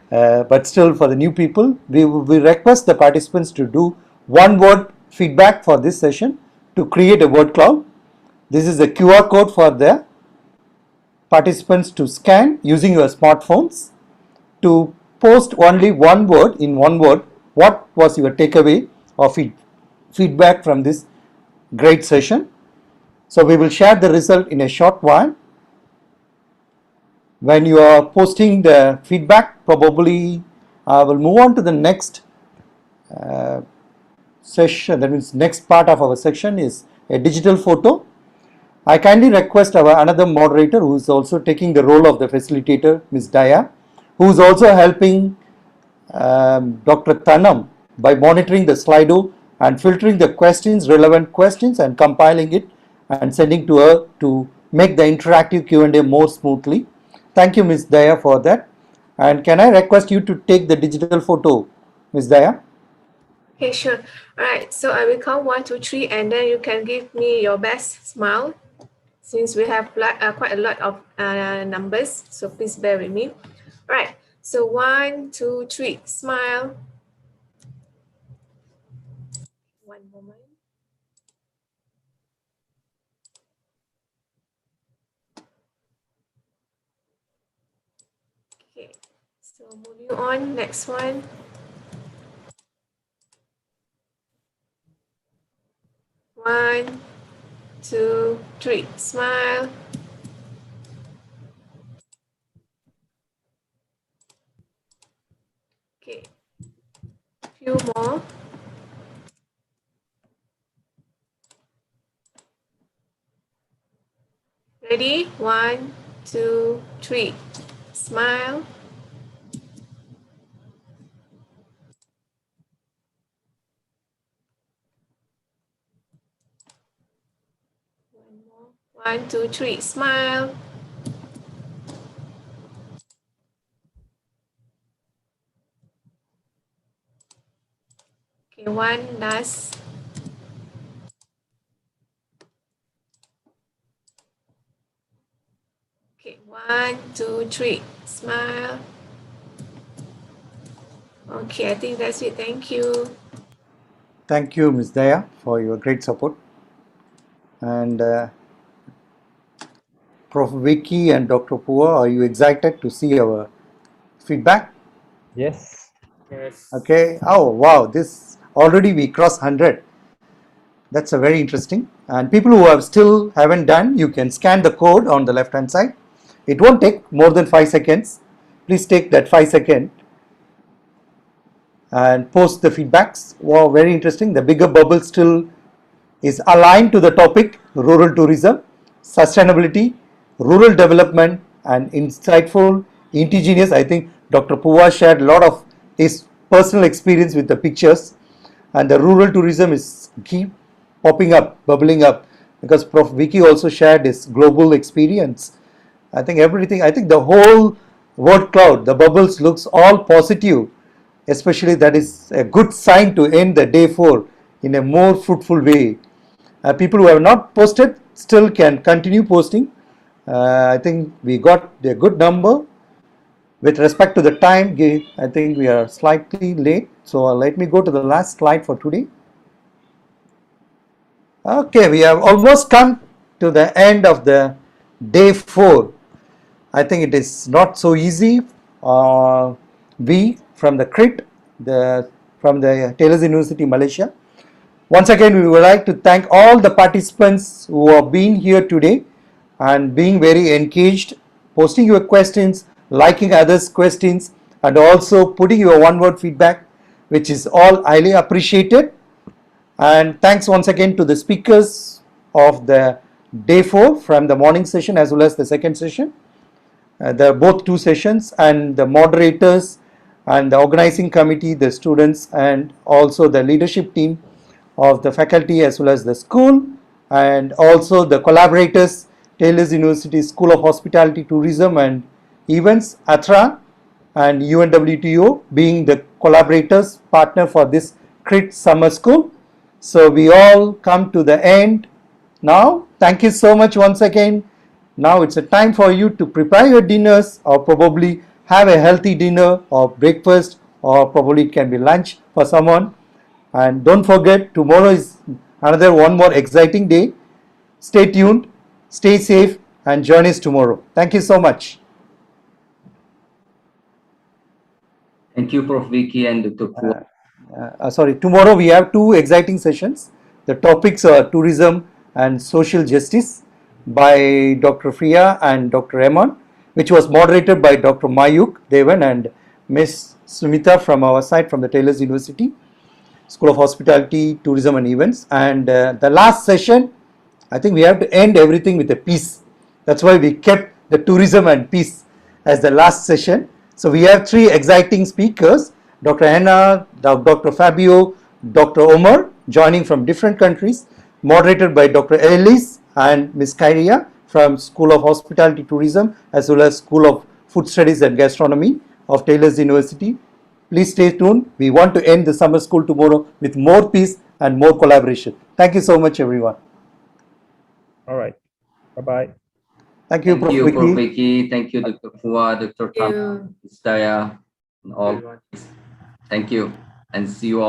But still, for the new people, we request the participants to do one word feedback for this session to create a word cloud. This is a QR code for the participants to scan using your smartphones to post only one word. In one word, what was your takeaway or feedback from this great session? So we will share the result in a short while. When you are posting the feedback, probably I will move on to the next session. That means next part of our section is a digital photo. I kindly request our another moderator who is also taking the role of the facilitator, Ms. Daya, who is also helping Dr. Tanam by monitoring the Slido and filtering the questions, relevant questions, and compiling it and sending to her to make the interactive Q&A more smoothly. Thank you, Ms. Daya, for that. And can I request you to take the digital photo, Ms. Daya? Okay, sure. All right, so I will count 1, 2, 3, and then you can give me your best smile since we have quite a lot of numbers. So please bear with me. All right, so 1, 2, 3, smile. One moment. Okay, so moving on, next one. One, 2, 3, smile. Okay, few more. Ready? 1, 2, 3, smile. One more. 1, 2, 3, smile. Okay, one last. Okay, 1, 2, 3, smile. Okay, I think that's it. Thank you. Thank you, Ms. Daya, for your great support. And Prof. Vicky and Dr. Pua, are you excited to see our feedback? Yes. Yes. Okay. Oh, wow. This already we crossed 100. That's a very interesting. And people who have still haven't done, you can scan the code on the left hand side. It won't take more than 5 seconds. Please take that 5 second and post the feedbacks. Wow, very interesting. The bigger bubble still is aligned to the topic rural tourism, sustainability, rural development, and insightful indigenous. I think Dr. Puva shared a lot of his personal experience with the pictures, and the rural tourism is keep popping up, bubbling up, because Prof. Vicky also shared his global experience. I think everything, I think the whole word cloud, the bubbles looks all positive, especially that is a good sign to end the day 4 in a more fruitful way. People who have not posted still can continue posting. I think we got a good number. With respect to the time, I think we are slightly late. So let me go to the last slide for today. Okay, we have almost come to the end of the day 4. I think it is not so easy. We from the CRiT, from the Taylor's University, Malaysia. Once again, we would like to thank all the participants who have been here today and being very engaged, posting your questions, liking others' questions, and also putting your one-word feedback, which is all highly appreciated. And thanks once again to the speakers of the day 4 from the morning session as well as the second session. There are both 2 sessions, and the moderators and the organizing committee, the students, and also the leadership team of the faculty as well as the school, and also the collaborators, Taylor's University School of Hospitality, Tourism and Events, ATRA, and UNWTO being the collaborators partner for this CRiT summer school. So we all come to the end now. Thank you so much once again. Now it's a time for you to prepare your dinners, or probably have a healthy dinner or breakfast, or probably it can be lunch for someone. And don't forget, tomorrow is another one more exciting day. Stay tuned, stay safe, and join us tomorrow. Thank you so much. Thank you, Prof. Vicky and Dr. Puva. Sorry, tomorrow we have 2 exciting sessions. The topics are tourism and social justice by Dr. Priya and Dr. Eman, which was moderated by Dr. Mayuk Devan and Ms. Sumita from our side from the Taylor's University School of Hospitality, Tourism and Events. And the last session, I think we have to end everything with a peace. That's why we kept the tourism and peace as the last session. So we have 3 exciting speakers, Dr. Hannah, Dr. Fabio, Dr. Omar, joining from different countries, moderated by Dr. Ellis and Ms. Kyria from School of Hospitality Tourism as well as School of Food Studies and Gastronomy of Taylor's University. Please stay tuned. We want to end the summer school tomorrow with more peace and more collaboration. Thank you so much, everyone. All right. Bye-bye. Thank you, Thank you, Prof. Vicky. Vicky. Thank you, Dr. Puva, Dr. Tam, Ms. Daya, and all. Thank you, and see you all.